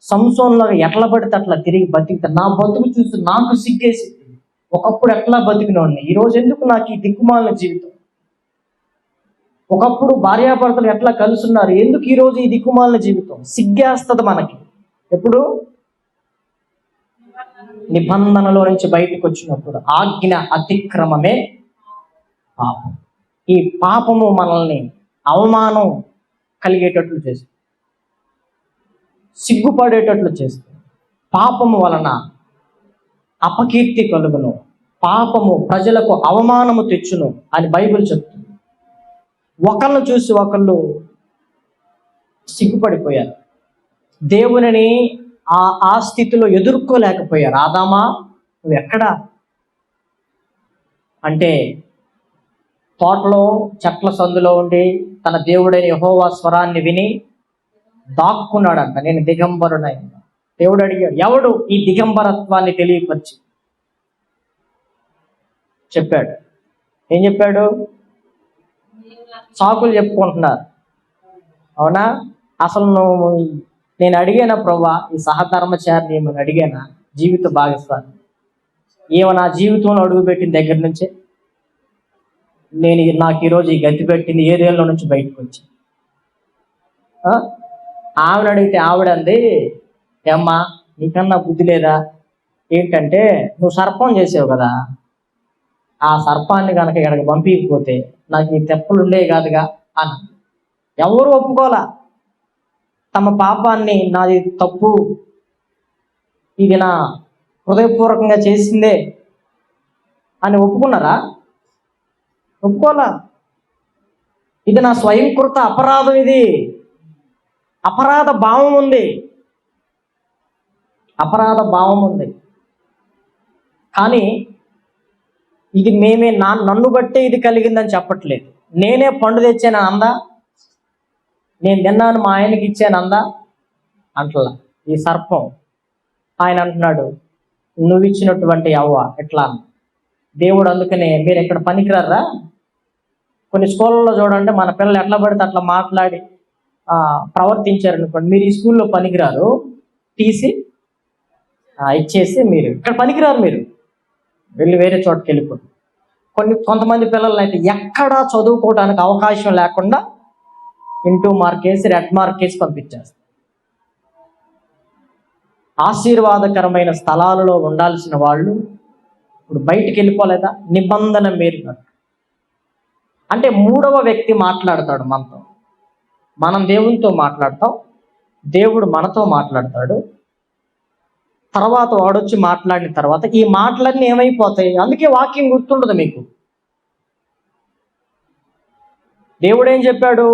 సంసోన్లాగా ఎట్లా పడితే అట్లా తిరిగి బతికితే నా బతుకు చూసి నాకు సిగ్గేసింది. ఒకప్పుడు ఎట్లా బతికినోడిని, ఈరోజు ఎందుకు నాకు ఈ దిక్కుమాలిన జీవితం? ఒకప్పుడు భార్యాభర్తలు ఎట్లా కలుసున్నారు, ఎందుకు ఈరోజు ఈ దిక్కుమాలిన జీవితం? సిగ్గేస్తుంది మనకి. ఎప్పుడు? నిబంధనలో నుంచి బయటకు వచ్చినప్పుడు. ఆజ్ఞ అతిక్రమమే పాపం. ఈ పాపము మనల్ని అవమానం కలిగేటట్లు చేస్తుంది, సిగ్గుపడేటట్లు చేస్తుంది. పాపము వలన అపకీర్తి కలుగును, పాపము ప్రజలకు అవమానము తెచ్చును అని బైబిల్ చెప్తుంది. ఒకళ్ళను చూసి ఒకళ్ళు సిగ్గుపడిపోయారు, దేవునిని ఆ స్థితిలో ఎదుర్కోలేకపోయారు. ఆదామా నువ్వు ఎక్కడా అంటే తోటలో చెట్ల సందులో ఉండి తన దేవుడైన యెహోవా స్వరాన్ని విని దాక్కున్నాడంట. నేను దిగంబరునై. దేవుడు అడిగాడు, ఎవడు ఈ దిగంబరత్వాన్ని తెలియపరిచి చెప్పాడు? ఏం చెప్పాడు? సాకులు చెప్పుకుంటున్నారు. అవునా? అసలు నువ్వు, నేను అడిగానా ప్రభా ఈ సహధర్మచారిని ఏమని అడిగానా జీవిత భాగస్వామి? ఏమో నా జీవితంలో అడుగుపెట్టిన దగ్గర నుంచే నాకు ఈరోజు ఈ గతి పెట్టింది 7 ఏళ్ళ నుంచి బయటకు వచ్చి. ఆవిడ అడిగితే ఆవిడ అంది, ఏమ్మా నీకన్నా బుద్ధి లేదా? ఏంటంటే నువ్వు సర్పం చేసావు కదా, ఆ సర్పాన్ని కనుక ఇక్కడికి పంపించకపోతే నాకు ఈ తెప్పలు ఉండేవి కాదుగా అని. ఎవరు ఒప్పుకోలా తమ పాపాన్ని, నాది తప్పు, ఇది నా హృదయపూర్వకంగా చేసిందే అని ఒప్పుకున్నారా? ఒప్పుకోలా. ఇది నా స్వయంకృత అపరాధం, ఇది అపరాధ భావం ఉంది, అపరాధ భావం ఉంది. కానీ ఇది నన్ను బట్టే ఇది కలిగిందని చెప్పట్లేదు. నేనే పండు తెచ్చాను అందా, నేను తిన్నాను మా ఆయనకి ఇచ్చాను అందా అంటలా. ఈ సర్పం ఆయన అంటున్నాడు, నువ్వు ఇచ్చినటువంటి అవ్వ ఎట్లా? దేవుడు అందుకనే మీరు ఎక్కడ పనికిరారా? కొన్ని స్కూళ్ళలో చూడండి, మన పిల్లలు ఎట్లా పడితే అట్లా మాట్లాడి ప్రవర్తించారనుకోండి, మీరు ఈ స్కూల్లో పనికిరారు, తీసి ఇచ్చేసి మీరు ఇక్కడ పనికిరారు, మీరు వెళ్ళి వేరే చోటుకి వెళ్ళిపోరు. కొంతమంది పిల్లలు అయితే ఎక్కడా చదువుకోవడానికి అవకాశం లేకుండా ఇంటూ మార్కేసి రెడ్ మార్కేసి పంపించేస్తారు. ఆశీర్వాదకరమైన స్థలాలలో ఉండాల్సిన వాళ్ళు ఇప్పుడు బయటికి వెళ్ళిపోలేదా? నిబంధన మేరకు అంటే 3వ వ్యక్తి మాట్లాడతాడు మనతో, మనం దేవునితో మాట్లాడతాం, దేవుడు మనతో మాట్లాడతాడు. తర్వాత వాడొచ్చి మాట్లాడిన తర్వాత ఈ మాటలన్నీ ఏమైపోతాయి? అందుకే వాక్యం గుర్తుండదు మీకు. దేవుడు ఏం చెప్పాడు?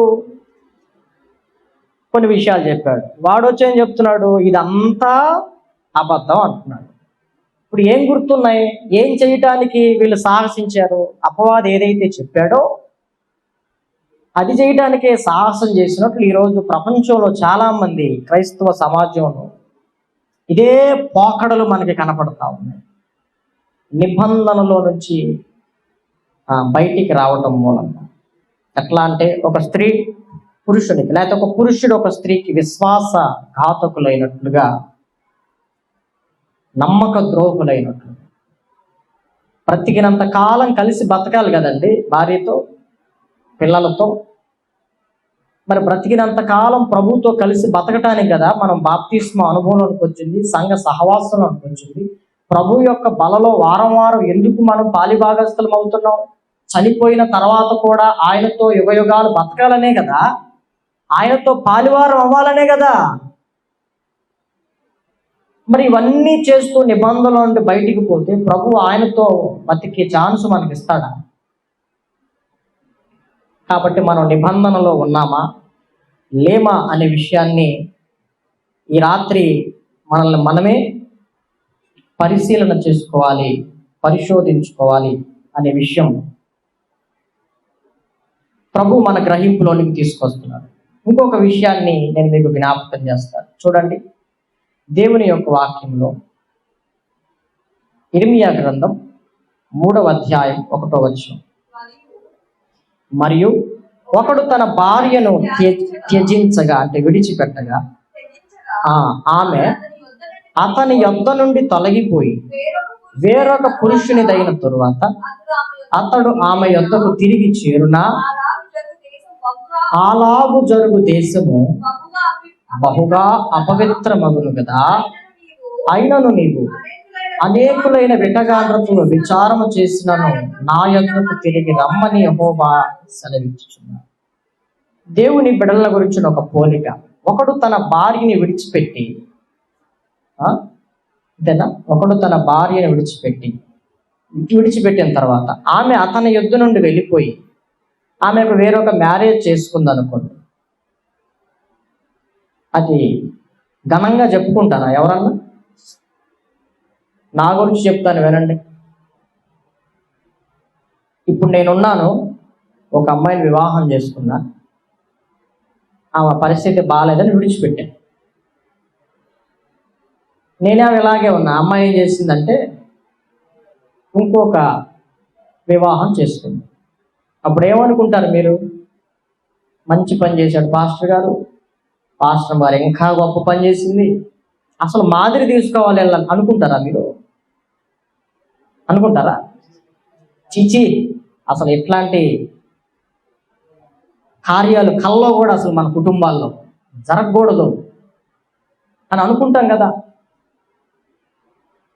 కొన్ని విషయాలు చెప్పాడు. వాడొచ్చి ఏం చెప్తున్నాడు? ఇదంతా అబద్ధం అంటున్నాడు. ఇప్పుడు ఏం గుర్తున్నాయి? ఏం చేయటానికి వీళ్ళు సాహసించారు? అపవాది ఏదైతే చెప్పాడో అది చేయడానికే సాహసం చేసినట్లు ఈరోజు ప్రపంచంలో చాలా మంది క్రైస్తవ సమాజంలో ఇదే పోకడలు మనకి కనపడతా ఉన్నాయి. నిబంధనలో నుంచి బయటికి రావటం మూలంగా ఎట్లా అంటే, ఒక స్త్రీ పురుషునికి, లేకపోతే ఒక పురుషుడు ఒక స్త్రీకి విశ్వాస ఘాతకులైనట్లుగా, నమ్మక ద్రోహులైనట్లు. బ్రతికినంత కాలం కలిసి బతకాలి కదండి భార్యతో, పిల్లలతో. మరి బ్రతికినంత కాలం ప్రభుతో కలిసి బతకటానికి కదా మనం బాప్తిస్మ అనుభవంలోకి వచ్చింది, సంఘ సహవాసంలోకి వచ్చింది. ప్రభు యొక్క బలలో వారం వారం ఎందుకు మనం పాలిభాగస్థలం అవుతున్నాం? చనిపోయిన తర్వాత కూడా ఆయనతో యుగయుగాలు బతకాలనే కదా, ఆయనతో పాలివారం అవ్వాలనే కదా. మరి ఇవన్నీ చేస్తూ నిబంధనల నుండి బయటికి పోతే ప్రభు ఆయనతో బతికే ఛాన్స్ మనకి ఇస్తాడా? కాబట్టి మనం నిబంధనలో ఉన్నామా లేమా అనే విషయాన్ని ఈ రాత్రి మనల్ని మనమే పరిశీలన చేసుకోవాలి, పరిశోధించుకోవాలి అనే విషయం ప్రభు మన గ్రహింపులోనికి తీసుకొస్తున్నాడు. ఇంకొక విషయాన్ని నేను మీకు జ్ఞాపకం చేస్తాను. చూడండి, దేవుని యొక్క వాక్యంలో ఇర్మియా గ్రంథం 3వ అధ్యాయం 1వ వచనం, మరియు ఒకడు తన భార్యను త్యజించగా అంటే విడిచిపెట్టగా ఆమె అతని యొద్ద నుండి తొలగిపోయి వేరొక పురుషునిదైన తరువాత అతడు ఆమె యొద్దకు తిరిగి చేరునా అలాగు జరుగు దేశము బహుగా అపవిత్రమగును కదా. అయినను నీవు అనేకులైన విటగాండ్రతో విచారము చేసినను నా యొద్దకు తిరిగి రమ్మని యెహోవా సెలవిచ్చుచున్నాడు. దేవుని బిడ్డల గురించిన ఒక పోలిక. ఒకడు తన భార్యని విడిచిపెట్టి అంతేనా, ఒకడు తన భార్యను విడిచిపెట్టిన తర్వాత ఆమె అతని యొద్ద నుండి వెళ్ళిపోయి ఆమెకు వేరొక మ్యారేజ్ చేసుకుంది అనుకోండి. అది ఘనంగా చెప్పుకుంటారా ఎవరన్నా? నా గురించి చెప్తాను వినండి. ఇప్పుడు నేనున్నాను, ఒక అమ్మాయిని వివాహం చేసుకున్నా, ఆమె పరిస్థితి బాగాలేదని విడిచిపెట్టాను. నేనే ఇలాగే ఉన్నా. అమ్మాయి ఏం చేసిందంటే ఇంకొక వివాహం చేసుకుంది. అప్పుడు ఏమనుకుంటారు మీరు? మంచి పని చేశాడు పాస్టర్ గారు, పాస్టర్ వారు ఇంకా గొప్ప పని చేసింది, అసలు మాదిరి తీసుకోవాలి అనుకుంటారా మీరు? అనుకుంటారా? చిచి, అసలు ఇట్లాంటి కార్యాలు కల్లో కూడా అసలు మన కుటుంబాల్లో జరగకూడదు అని అనుకుంటాం కదా.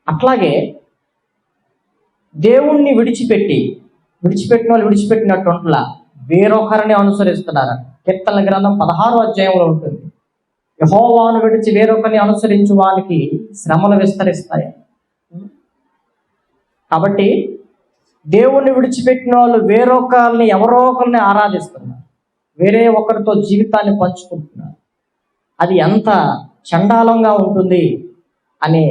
అట్లాగే దేవుణ్ణి విడిచిపెట్టిన వాళ్ళు విడిచిపెట్టినట్టుంట్లా వేరొకరిని అనుసరిస్తున్నారు. కీర్తనల గ్రంథం 16వ అధ్యాయంలో ఉంటుంది, యెహోవాను విడిచి వేరొకరిని అనుసరించు వానికి శ్రమలు విస్తరిస్తాయి. కాబట్టి దేవుణ్ణి విడిచిపెట్టిన వాళ్ళు వేరొకరిని ఎవరో ఒకరిని ఆరాధిస్తున్నారు, వేరే ఒకరితో జీవితాన్ని పంచుకుంటున్నారు. అది ఎంత చండాలంగా ఉంటుంది అనే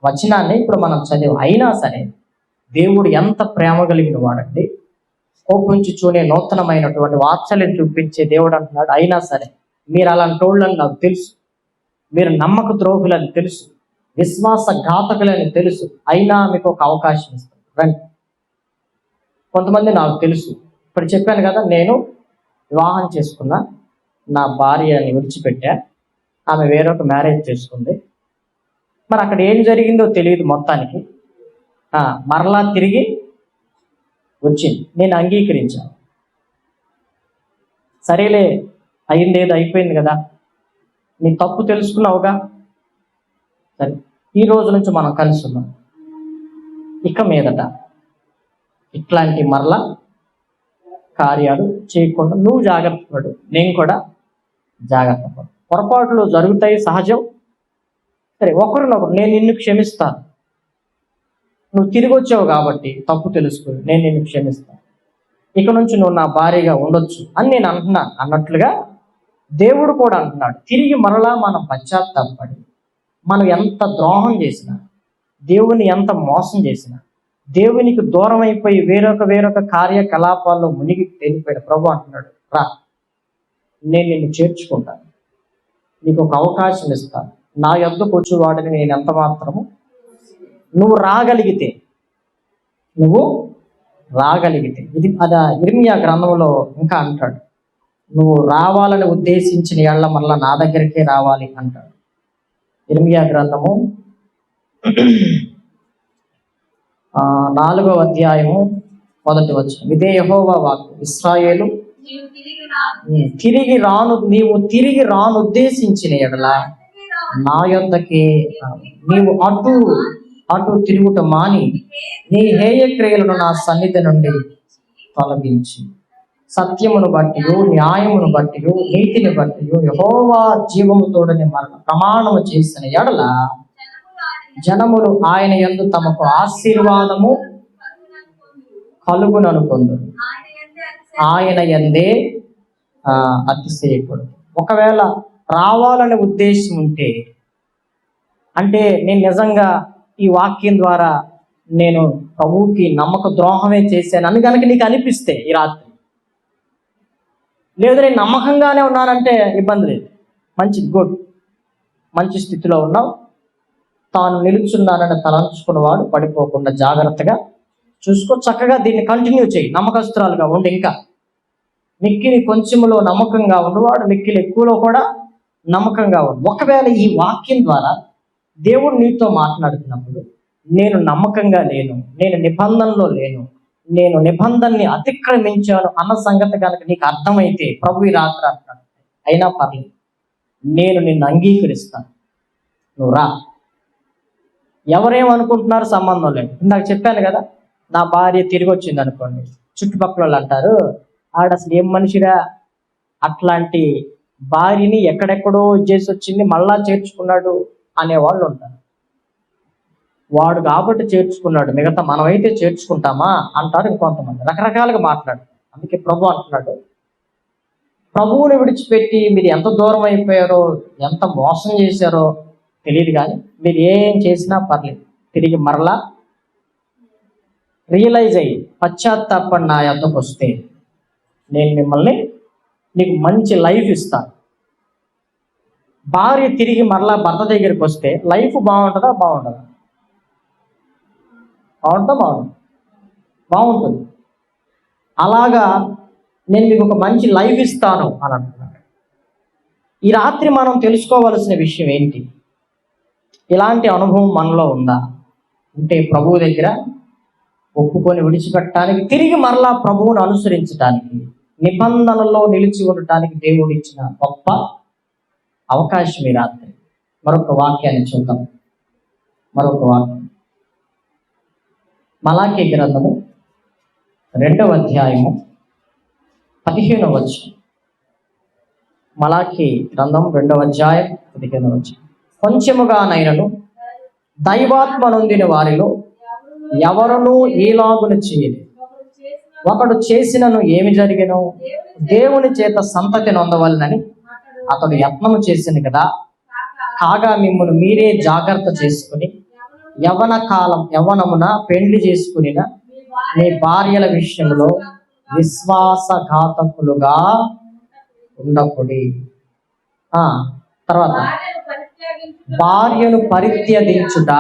వచనాన్ని ఇప్పుడు మనం చదివి. అయినా సరే దేవుడు ఎంత ప్రేమ కలిగిన వాడండి, కోపించి చూనే నూతనమైనటువంటి వాత్సల్యం చూపించే దేవుడు అంటున్నాడు. అయినా సరే మీరు అలాంటి వాళ్ళని నాకు తెలుసు, మీరు నమ్మక ద్రోహులని తెలుసు, విశ్వాసఘాతకులని తెలుసు, అయినా మీకు ఒక అవకాశం ఇస్తాను రండి. కొంతమంది నాకు తెలుసు, ఇప్పుడు చెప్పాను కదా, నేను వివాహం చేసుకున్నా, నా భార్యని విడిచిపెట్టా, ఆమె వేరొక మ్యారేజ్ చేసుకుంది. మరి అక్కడ ఏం జరిగిందో తెలియదు. మొత్తానికి మరలా తిరిగి వచ్చింది, నేను అంగీకరించాను. సరేలే, అయిందేదో అయిపోయింది కదా, నీ తప్పు తెలుసుకున్నావుగా, సరే ఈ రోజు నుంచి మనం కలిసి ఉన్నాం, ఇక మీదట ఇట్లాంటి మరలా కార్యాలు చేయకుండా నువ్వు జాగ్రత్త పడు, నేను కూడా జాగ్రత్త పడు. పొరపాట్లు జరుగుతాయి, సహజం. సరే ఒకరినొకరు, నేను నిన్ను క్షమిస్తాను, నువ్వు తిరిగి వచ్చావు కాబట్టి తప్పు తెలుసుకుని నేను నిన్ను క్షమిస్తాను, ఇక నుంచి నువ్వు నా భార్యగా ఉండొచ్చు అని నేను అంటున్నాను అన్నట్లుగా దేవుడు కూడా అంటున్నాడు. తిరిగి మరలా మనం పశ్చాత్తాపడి మనం ఎంత ద్రోహం చేసినా, దేవుని ఎంత మోసం చేసినా, దేవునికి దూరం అయిపోయి వేరొక కార్యకలాపాల్లో మునిగి తేలిపోయాడు. ప్రభు అంటున్నాడు, రా, నేను నిన్ను చేర్చుకుంటాను, నీకు ఒక అవకాశం ఇస్తాను, నా యొద్దకు వచ్చేవాడిని నేను ఎంత మాత్రము నువ్వు రాగలిగితే ఇది అదా ఇర్మియా గ్రంథంలో ఇంకా అంటాడు, నువ్వు రావాలని ఉద్దేశించిన ఏళ్ల మళ్ళా నా దగ్గరికే రావాలి అంటాడు. ఇర్మియా గ్రంథము 4వ అధ్యాయము 1వ వచనం, ఇదే యెహోవా వాక్కు, ఇశ్రాయేలు నీవు తిరిగి రాను ఉద్దేశించిన ఎడల నా యొద్దకే నీవు అటు తిరుగుట మాని నీ హేయ క్రియలను నా సన్నిధి నుండి తొలగించి సత్యమును బట్టి, న్యాయమును బట్టి, నీతిని బట్టి యెహోవా జీవముతోడని ప్రమాణము చేసిన ఎడల జనములు ఆయన యందు తమకు ఆశీర్వాదము కలుగుననుకొందురు, ఆయన యందే అతిశయకుడు. ఒకవేళ రావాలనే ఉద్దేశం ఉంటే, అంటే నేను నిజంగా ఈ వాక్యం ద్వారా నేను ప్రభువుకి నమ్మక ద్రోహమే చేశానని కనుక నీకు అనిపిస్తే ఈ రాత్రి, లేదు నేను నమ్మకంగానే ఉన్నానంటే ఇబ్బంది లేదు, మంచిది, గుడ్, మంచి స్థితిలో ఉన్నావు, తాను నిలుచున్నానని తలంచుకున్నవాడు పడిపోకుండా జాగ్రత్తగా చూసుకో, చక్కగా దీన్ని కంటిన్యూ చేయి, నమ్మకస్తురాలుగా ఉండి. ఇంకా మిక్కిలి కొంచెములో నమ్మకంగా ఉన్నవాడు మిక్కిలి ఎక్కువలో కూడా నమ్మకంగా ఉండు. ఒకవేళ ఈ వాక్యం ద్వారా దేవుడు నీతో మాట్లాడుతున్నప్పుడు నేను నమ్మకంగా లేను, నేను నిబంధనలో లేను, నేను నిబంధనని అతిక్రమించాను అన్న సంగతి కనుక నీకు అర్థమైతే, ప్రభు ఈ రాత్రి అంటాడు, అయినా పర్లేదు, నేను నిన్ను అంగీకరిస్తాను, నువ్వు రా. ఎవరేమనుకుంటున్నారు సంబంధం లేదు. ఇందాక చెప్పాను కదా, నా భార్య తిరిగి వచ్చింది అనుకోండి, చుట్టుపక్కల వాళ్ళు అంటారు, ఆడ అసలు ఏం మనిషిరా, అట్లాంటి భార్యని ఎక్కడెక్కడో చేసి వచ్చింది మళ్ళా చేర్చుకున్నాడు అనేవాళ్ళు ఉంటారు. వాడు కాబట్టి చేర్చుకున్నాడు, మిగతా మనమైతే చేర్చుకుంటామా అంటారు ఇంకొంతమంది. రకరకాలుగా మాట్లాడతారు. అందుకే ప్రభు అంటున్నాడు, ప్రభువుని విడిచిపెట్టి మీరు ఎంత దూరం అయిపోయారో, ఎంత మోసం చేశారో తెలియదు, కానీ మీరు ఏం చేసినా పర్లేదు, తిరిగి మరలా రియలైజ్ అయ్యి పశ్చాత్తాపడి నా యొద్దకు వస్తే నేను మిమ్మల్ని, నీకు మంచి లైఫ్ ఇస్తాను. భార్య తిరిగి మరలా భర్త దగ్గరికి వస్తే లైఫ్ బాగుంటుందా? బాగుంటుందా? బాగుంటుంది. అలాగా నేను మీకు ఒక మంచి లైఫ్ ఇస్తాను అని అంటున్నాడు. ఈ రాత్రి మనం తెలుసుకోవాల్సిన విషయం ఏంటి? ఇలాంటి అనుభవం మనలో ఉందా? ఉంటే ప్రభువు దగ్గర ఒప్పుకొని విడిచిపెట్టడానికి, తిరిగి మరలా ప్రభువును అనుసరించడానికి, నిబంధనలో నిలిచి ఉండటానికి దేవుడు ఇచ్చిన గొప్ప అవకాశం ఈ రాత్రి. మరొక వాక్యాన్ని చూద్దాం. మరొక వాక్యం మలాకీ గ్రంథము 2వ అధ్యాయము 15వ వచనం. మలాకీ గ్రంథం 2వ అధ్యాయం 15వ వచనం. కొంచెముగానైనను దైవాత్మ నొందిన వారిలో ఎవరునూ ఈలాగున చేయలేదు. ఒకడు చేసినను ఏమి జరిగినో దేవుని చేత సంతతి నొందవలనని అతడు యత్నము చేసింది కదా. కాగా మిమ్మల్ని మీరే జాగ్రత్త చేసుకుని యవ్వనమున పెండ్లి చేసుకుని మీ భార్యల విషయంలో విశ్వాసఘాతకులుగా ఉండకుడి. తర్వాత, భార్యను పరిత్యజించుట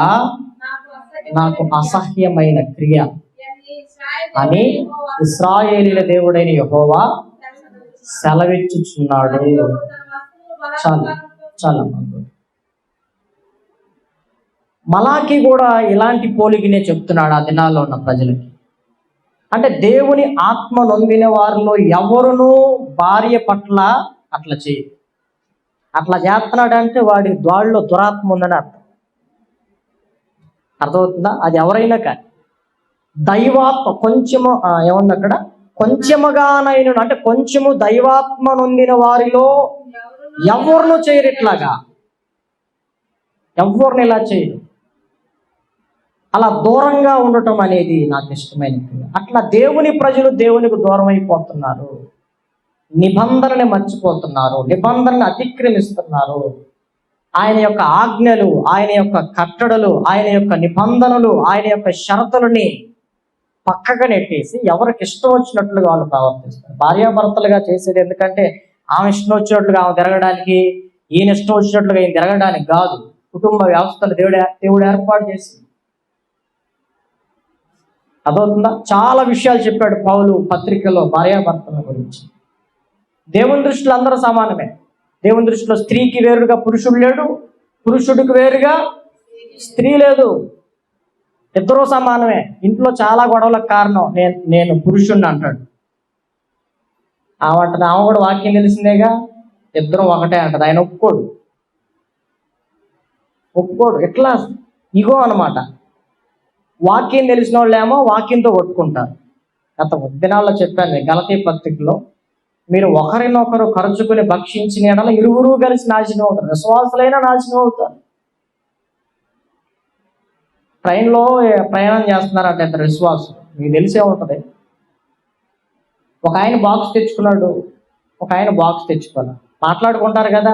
నాకు అసహ్యమైన క్రియ అని ఇశ్రాయేలీల దేవుడైన యెహోవా సెలవిచ్చుచున్నాడు. చాలా మలాకి కూడా ఇలాంటి పోలికనే చెప్తున్నాడు ఆ దినాల్లో ఉన్న ప్రజలకి. అంటే దేవుని ఆత్మ నొందిన వారిలో ఎవరునూ భార్య పట్ల అట్లా చేయదు. అట్లా చేస్తున్నాడు అంటే వాడి ద్వాడిలో దురాత్మ ఉందని అర్థమవుతుందా? అది ఎవరైనా కానీ దైవాత్మ కొంచెము ఏముంది అక్కడ, కొంచెముగానైన అంటే కొంచెము దైవాత్మ నొందిన వారిలో ఎవరినూ చేయరు. ఇట్లాగా ఎవరిని ఇలా చేయరు. అలా దూరంగా ఉండటం అనేది నాకు ఇష్టమైనది. అట్లా దేవుని ప్రజలు దేవునికి దూరం అయిపోతున్నారు, నిబంధనని మర్చిపోతున్నారు, నిబంధనని అతిక్రమిస్తున్నారు. ఆయన యొక్క ఆజ్ఞలు, ఆయన యొక్క కట్టడలు, ఆయన యొక్క నిబంధనలు, ఆయన యొక్క షరతులని పక్కగా నెట్టేసి ఎవరికి ఇష్టం వచ్చినట్లుగా వాళ్ళు ప్రవర్తిస్తారు. భార్యాభర్తలుగా చేసేది ఎందుకంటే ఆమె ఇష్టం వచ్చినట్లుగా ఆమె తిరగడానికి, ఈయన ఇష్టం వచ్చినట్లుగా ఈయన తిరగడానికి కాదు. కుటుంబ వ్యవస్థలు దేవుడు ఏర్పాటు చేసి. అదవుతుందా? చాలా విషయాలు చెప్పాడు పౌలు పత్రికలో భార్యాభర్తల గురించి. దేవుని దృష్టిలో అందరూ సమానమే. దేవుని దృష్టిలో స్త్రీకి వేరుగా పురుషుడు లేడు, పురుషుడికి వేరుగా స్త్రీ లేదు, ఇద్దరూ సమానమే. ఇంట్లో చాలా గొడవలకు కారణం నేను పురుషుడిని అంటాడు. ఆమె కూడా వాక్యం తెలిసిందేగా, ఇద్దరం ఒకటే అంటది. ఆయన ఒప్పుకోడు. ఎట్లా ఇగో అనమాట. వాక్యం తెలిసిన వాళ్ళేమో వాక్యంతో కొట్టుకుంటారు. గత దినాల్లో చెప్పాను గలతీ పత్రికలో, మీరు ఒకరినొకరు ఖర్చుకుని భక్షించిన ఎడల ఇరువురు కలిసి నాశనం అవుతారు, విశ్వాసులైనా నాశనం అవుతారు. ట్రైన్లో ప్రయాణం చేస్తున్నారంటే ఇద్దరు విశ్వాసులు, మీకు తెలిసే ఉంటుంది. ఒక ఆయన బాక్స్ తెచ్చుకున్నాడు, ఒక ఆయన బాక్స్ తెచ్చుకోవాలి. మాట్లాడుకుంటారు కదా.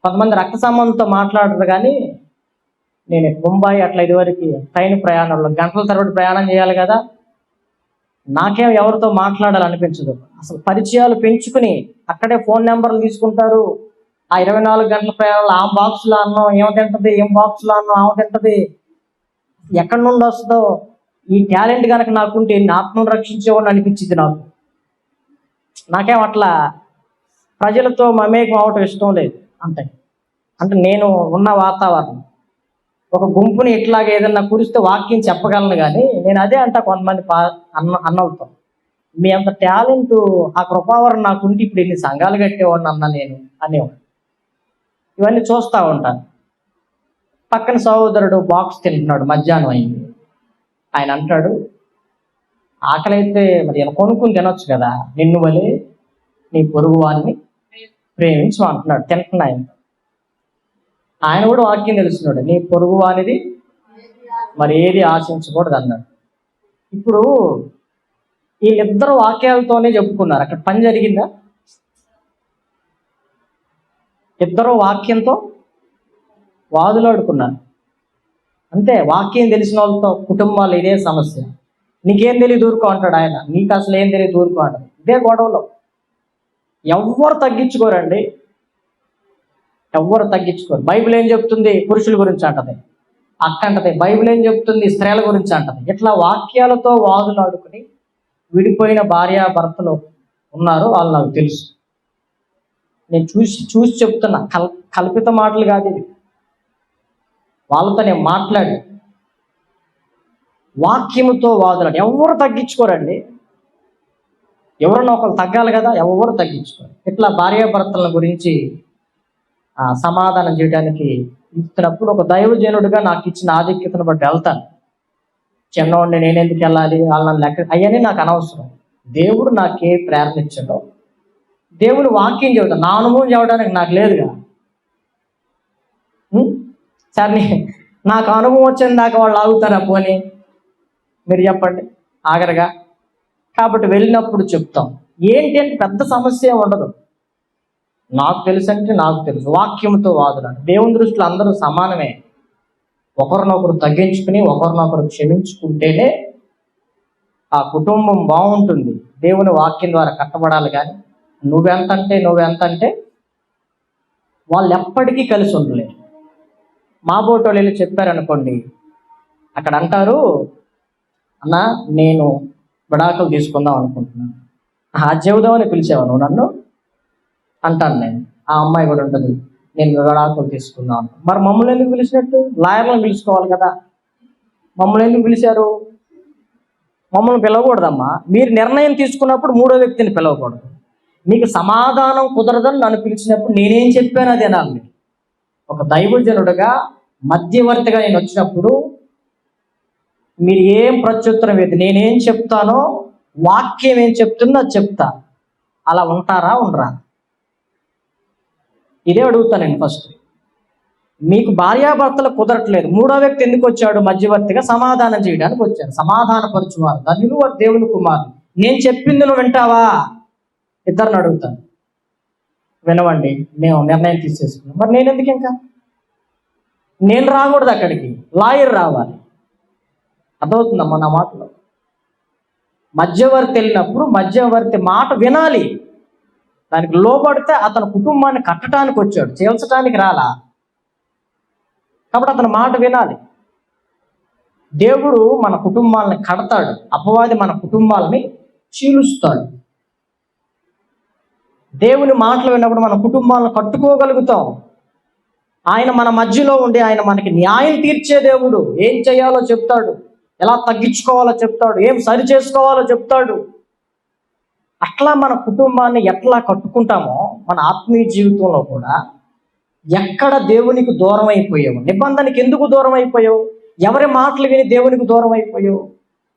కొంతమంది రక్త సంబంధంతో మాట్లాడరు, కానీ నేను ముంబై అట్లా ఇదివరకు ట్రైన్ ప్రయాణంలో గంటల తరబడి ప్రయాణం చేయాలి కదా. నాకేం ఎవరితో మాట్లాడాలనిపించదు. అసలు పరిచయాలు పెంచుకుని అక్కడే ఫోన్ నెంబర్లు తీసుకుంటారు. ఆ 24 గంటల ప్రయాణంలో ఆ బాక్స్లో అన్నం ఏమో తింటది, ఏం బాక్స్లో అన్నం ఆమె తింటది, ఎక్కడి నుండి వస్తుందో. ఈ టాలెంట్ కనుక నాకుంటే ఆత్మను రక్షించేవాడిని అనిపించింది నాకేం అట్లా ప్రజలతో మమేకం అవటం ఇష్టం లేదు. అంతే. అంటే నేను ఉన్న వాతావరణం ఒక గుంపుని ఇట్లాగే ఏదన్నా కురిస్తే వాక్యం చెప్పగలను, కానీ నేను అదే అంటా కొంతమంది అన్నలతో, మీ అంత టాలెంట్ ఆ కృపావరం నాకుంటే ఇప్పుడు ఇన్ని సంఘాలు కట్టేవాడిని అన్నా నేను అనేవాడు. ఇవన్నీ చూస్తూ ఉంటాను. పక్కన సహోదరుడు బాక్స్ తింటున్నాడు, మధ్యాహ్నం అయింది. ఆయన అంటాడు, ఆకలి అయితే మరి ఇలా కొనుక్కుని తినొచ్చు కదా, నిన్ను వలే నీ పొరుగు వారిని ప్రేమించు అంటున్నాడు. తింటున్నా ఆయన కూడా వాక్యం తెలుస్తున్నాడు, నీ పొరుగు వారిది మరి ఏది ఆశించకూడదు అన్నాడు. ఇప్పుడు వీళ్ళిద్దరు వాక్యాలతోనే చెప్పుకున్నారు, అక్కడ పని జరిగిందా? ఇద్దరు వాక్యంతో వాదులాడుకున్నారు అంతే. వాక్యం తెలిసిన వాళ్ళతో కుటుంబాలు ఇదే సమస్య. నీకేం తెలియదు ఊరుకో అంటాడు ఆయన, నీకు అసలు ఏం తెలియదు ఊరుకో అంటాడు. ఇదే గొడవలో. ఎవ్వరు తగ్గించుకోరండి, ఎవ్వరు తగ్గించుకోరు. బైబిల్ ఏం చెప్తుంది? పురుషుల గురించి అంటది, అక్క అంటది. బైబిల్ ఏం చెప్తుంది? స్త్రీల గురించి అంటది. ఇట్లా వాక్యాలతో వాదులాడుకుని విడిపోయిన భార్యాభర్తలు ఉన్నారు, వాళ్ళు నాకు తెలుసు. నేను చూసి చెప్తున్నా, కల్పిత మాటలు కాదు ఇది. వాళ్ళతో నేను మాట్లాడి వాక్యముతో వాదులాడు. ఎవరు తగ్గించుకోరండి. ఎవరన్నా ఒకరు తగ్గాలి కదా, ఎవరు తగ్గించుకోరు. ఇట్లా భార్యాభర్తల గురించి సమాధానం చేయడానికి ఇస్తున్నప్పుడు ఒక దైవజనుడిగా నాకు ఇచ్చిన ఆధిక్యతను బట్టి వెళ్తాను. చిన్నవాడిని నేనెందుకు వెళ్ళాలి, వాళ్ళని లెక్క అవన్నీ నాకు అనవసరం. దేవుడు నాకే ప్రేరణ ఇచ్చాడో దేవుడు వాక్యం చెబుతాను. నా అనుభవం చెప్పడానికి నాకు లేదుగా. సరే, నాకు అనుభవం వచ్చిన దాకా వాళ్ళు ఆగుతారా? పోనీ మీరు చెప్పండి, ఆగరగా. కాబట్టి వెళ్ళినప్పుడు చెప్తాం. ఏంటి అంటే పెద్ద సమస్య ఉండదు. నాకు తెలుసు అంటే నాకు తెలుసు. వాక్యంతో వాదులాడు. దేవుని దృష్టిలో అందరూ సమానమే. ఒకరినొకరు తగ్గించుకుని ఒకరినొకరు క్షమించుకుంటేనే ఆ కుటుంబం బాగుంటుంది. దేవుని వాక్యం ద్వారా కట్టబడాలి. కానీ నువ్వెంతంటే వాళ్ళు ఎప్పటికీ కలిసి ఉండలేరు. మా బోటోళ్ళు వెళ్ళి చెప్పారనుకోండి, అక్కడ అంటారు, అన్న నేను విడాకులు తీసుకుందాం అనుకుంటున్నాను. చెబుదామని పిలిచావు నువ్వు నన్ను అంటాను నేను. ఆ అమ్మాయి కూడా ఉంటుంది, నేను విడాకులు తీసుకుందాం. మరి మమ్మల్ని ఎందుకు పిలిచినట్టు? లాయర్లను పిలుచుకోవాలి కదా. మమ్మల్ని ఎందుకు పిలిచారు? మమ్మల్ని పిలవకూడదమ్మా. మీరు నిర్ణయం తీసుకున్నప్పుడు మూడో వ్యక్తిని పిలవకూడదు. మీకు సమాధానం కుదరదని నన్ను పిలిచినప్పుడు నేనేం చెప్పాను అది అనాలి. ఒక దైవజనుడుగా మధ్యవర్తిగా నేను వచ్చినప్పుడు మీరు ఏం ప్రత్యుత్తరం లేదు, నేనేం చెప్తానో వాక్యం ఏం చెప్తుందో అది చెప్తా. అలా ఉంటారా ఉండరా? ఇదే అడుగుతాను నేను ఫస్ట్. మీకు భార్యాభర్తలు కుదరట్లేదు, మూడో వ్యక్తి ఎందుకు వచ్చాడు? మధ్యవర్తిగా సమాధానం చేయడానికి వచ్చాడు. సమాధానపరచువారు ధన్యులు వారు దేవుని కుమారు. నేను చెప్పింది నువ్వు వింటావా? ఇద్దరిని అడుగుతాను. వినవండి, మేము నిర్ణయం తీసేసుకున్నాం. మరి నేను ఎందుకు? ఇంకా నేను రాకూడదు అక్కడికి, లాయర్ రావాలి. అర్థమవుతుందమ్మా నా మాటలో? మధ్యవర్తి వెళ్ళినప్పుడు మధ్యవర్తి మాట వినాలి. దానికి లోబడితే అతని కుటుంబాన్ని కట్టడానికి వచ్చాడు, చేల్చడానికి రాలా. కాబట్టి అతని మాట వినాలి. దేవుడు మన కుటుంబాలని కడతాడు, అపవాది మన కుటుంబాలని చీలుస్తాడు. దేవుని మాటలు విన్నప్పుడు మన కుటుంబాలను కట్టుకోగలుగుతాం. ఆయన మన మధ్యలో ఉండి ఆయన మనకి న్యాయం తీర్చే దేవుడు. ఏం చేయాలో చెప్తాడు, ఎలా తగ్గించుకోవాలో చెప్తాడు, ఏం సరి చేసుకోవాలో చెప్తాడు. అట్లా మన కుటుంబాన్ని ఎట్లా కట్టుకుంటామో మన ఆత్మీయ జీవితంలో కూడా ఎక్కడ దేవునికి దూరం అయిపోయావు, నిబంధనకి ఎందుకు దూరం అయిపోయావు, ఎవరి మాటలు విని దేవునికి దూరం అయిపోయావు,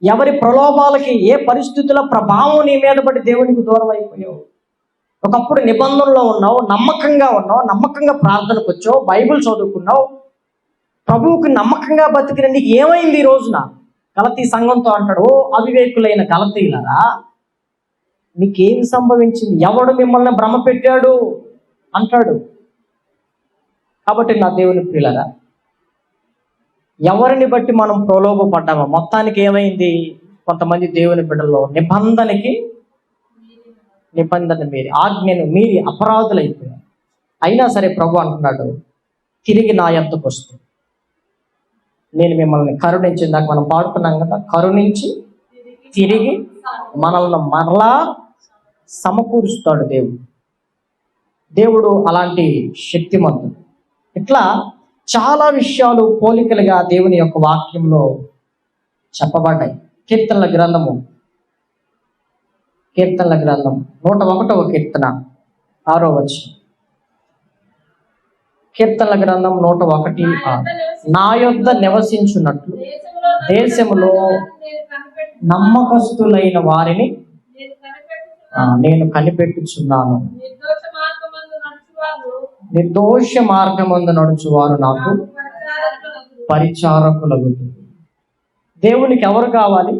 ఎవరి ప్రలోభాలకి ఏ పరిస్థితుల ప్రభావం నీ మీద పడి దేవునికి దూరం అయిపోయావు. ఒకప్పుడు నిబంధనలో ఉన్నావు, నమ్మకంగా ఉన్నావు, నమ్మకంగా ప్రార్థనకు వచ్చావు, బైబిల్ చదువుకున్నావు, ప్రభువుకి నమ్మకంగా బతికిన నీకు ఏమైంది ఈ రోజున? గలతీ సంఘంతో అంటాడు, ఓ అవివేకులైన గలతీయులారా, మీకేం సంభవించింది? ఎవడు మిమ్మల్ని భ్రమ పెట్టాడు అంటాడు. కాబట్టి నా దేవుని ప్రియులారా, ఎవరిని బట్టి మనం ప్రలోభపడ్డామో మొత్తానికి ఏమైంది? కొంతమంది దేవుని బిడ్డల్లో నిబంధన మీరి, ఆజ్ఞను మీరి అపరాధులైపోయారు. అయినా సరే ప్రభు అంటున్నాడు, తిరిగి నా యొద్దకు వస్తూ నేను మిమ్మల్ని కరుణించిందాక మనం పాడుకున్నాం కదా, కరుణించి తిరిగి మనల్ని మరలా సమకూరుస్తాడు దేవుడు. దేవుడు అలాంటి శక్తిమంతుడు. ఇట్లా చాలా విషయాలు పోలికలుగా దేవుని యొక్క వాక్యంలో చెప్పబడ్డాయి. కీర్తనల గ్రంథం 101వ కీర్తన 6వ వచనం. కీర్తనల గ్రంథం 101:6. నా యొద్ద నివసించున్నట్లు దేశములో నమ్మకస్తులైన వారిని నేను కనిపెట్టుచున్నాను. నిర్దోష మార్గమందు నడుచువారు నాకు పరిచారకులగుదు. దేవునికి ఎవరు కావాలి?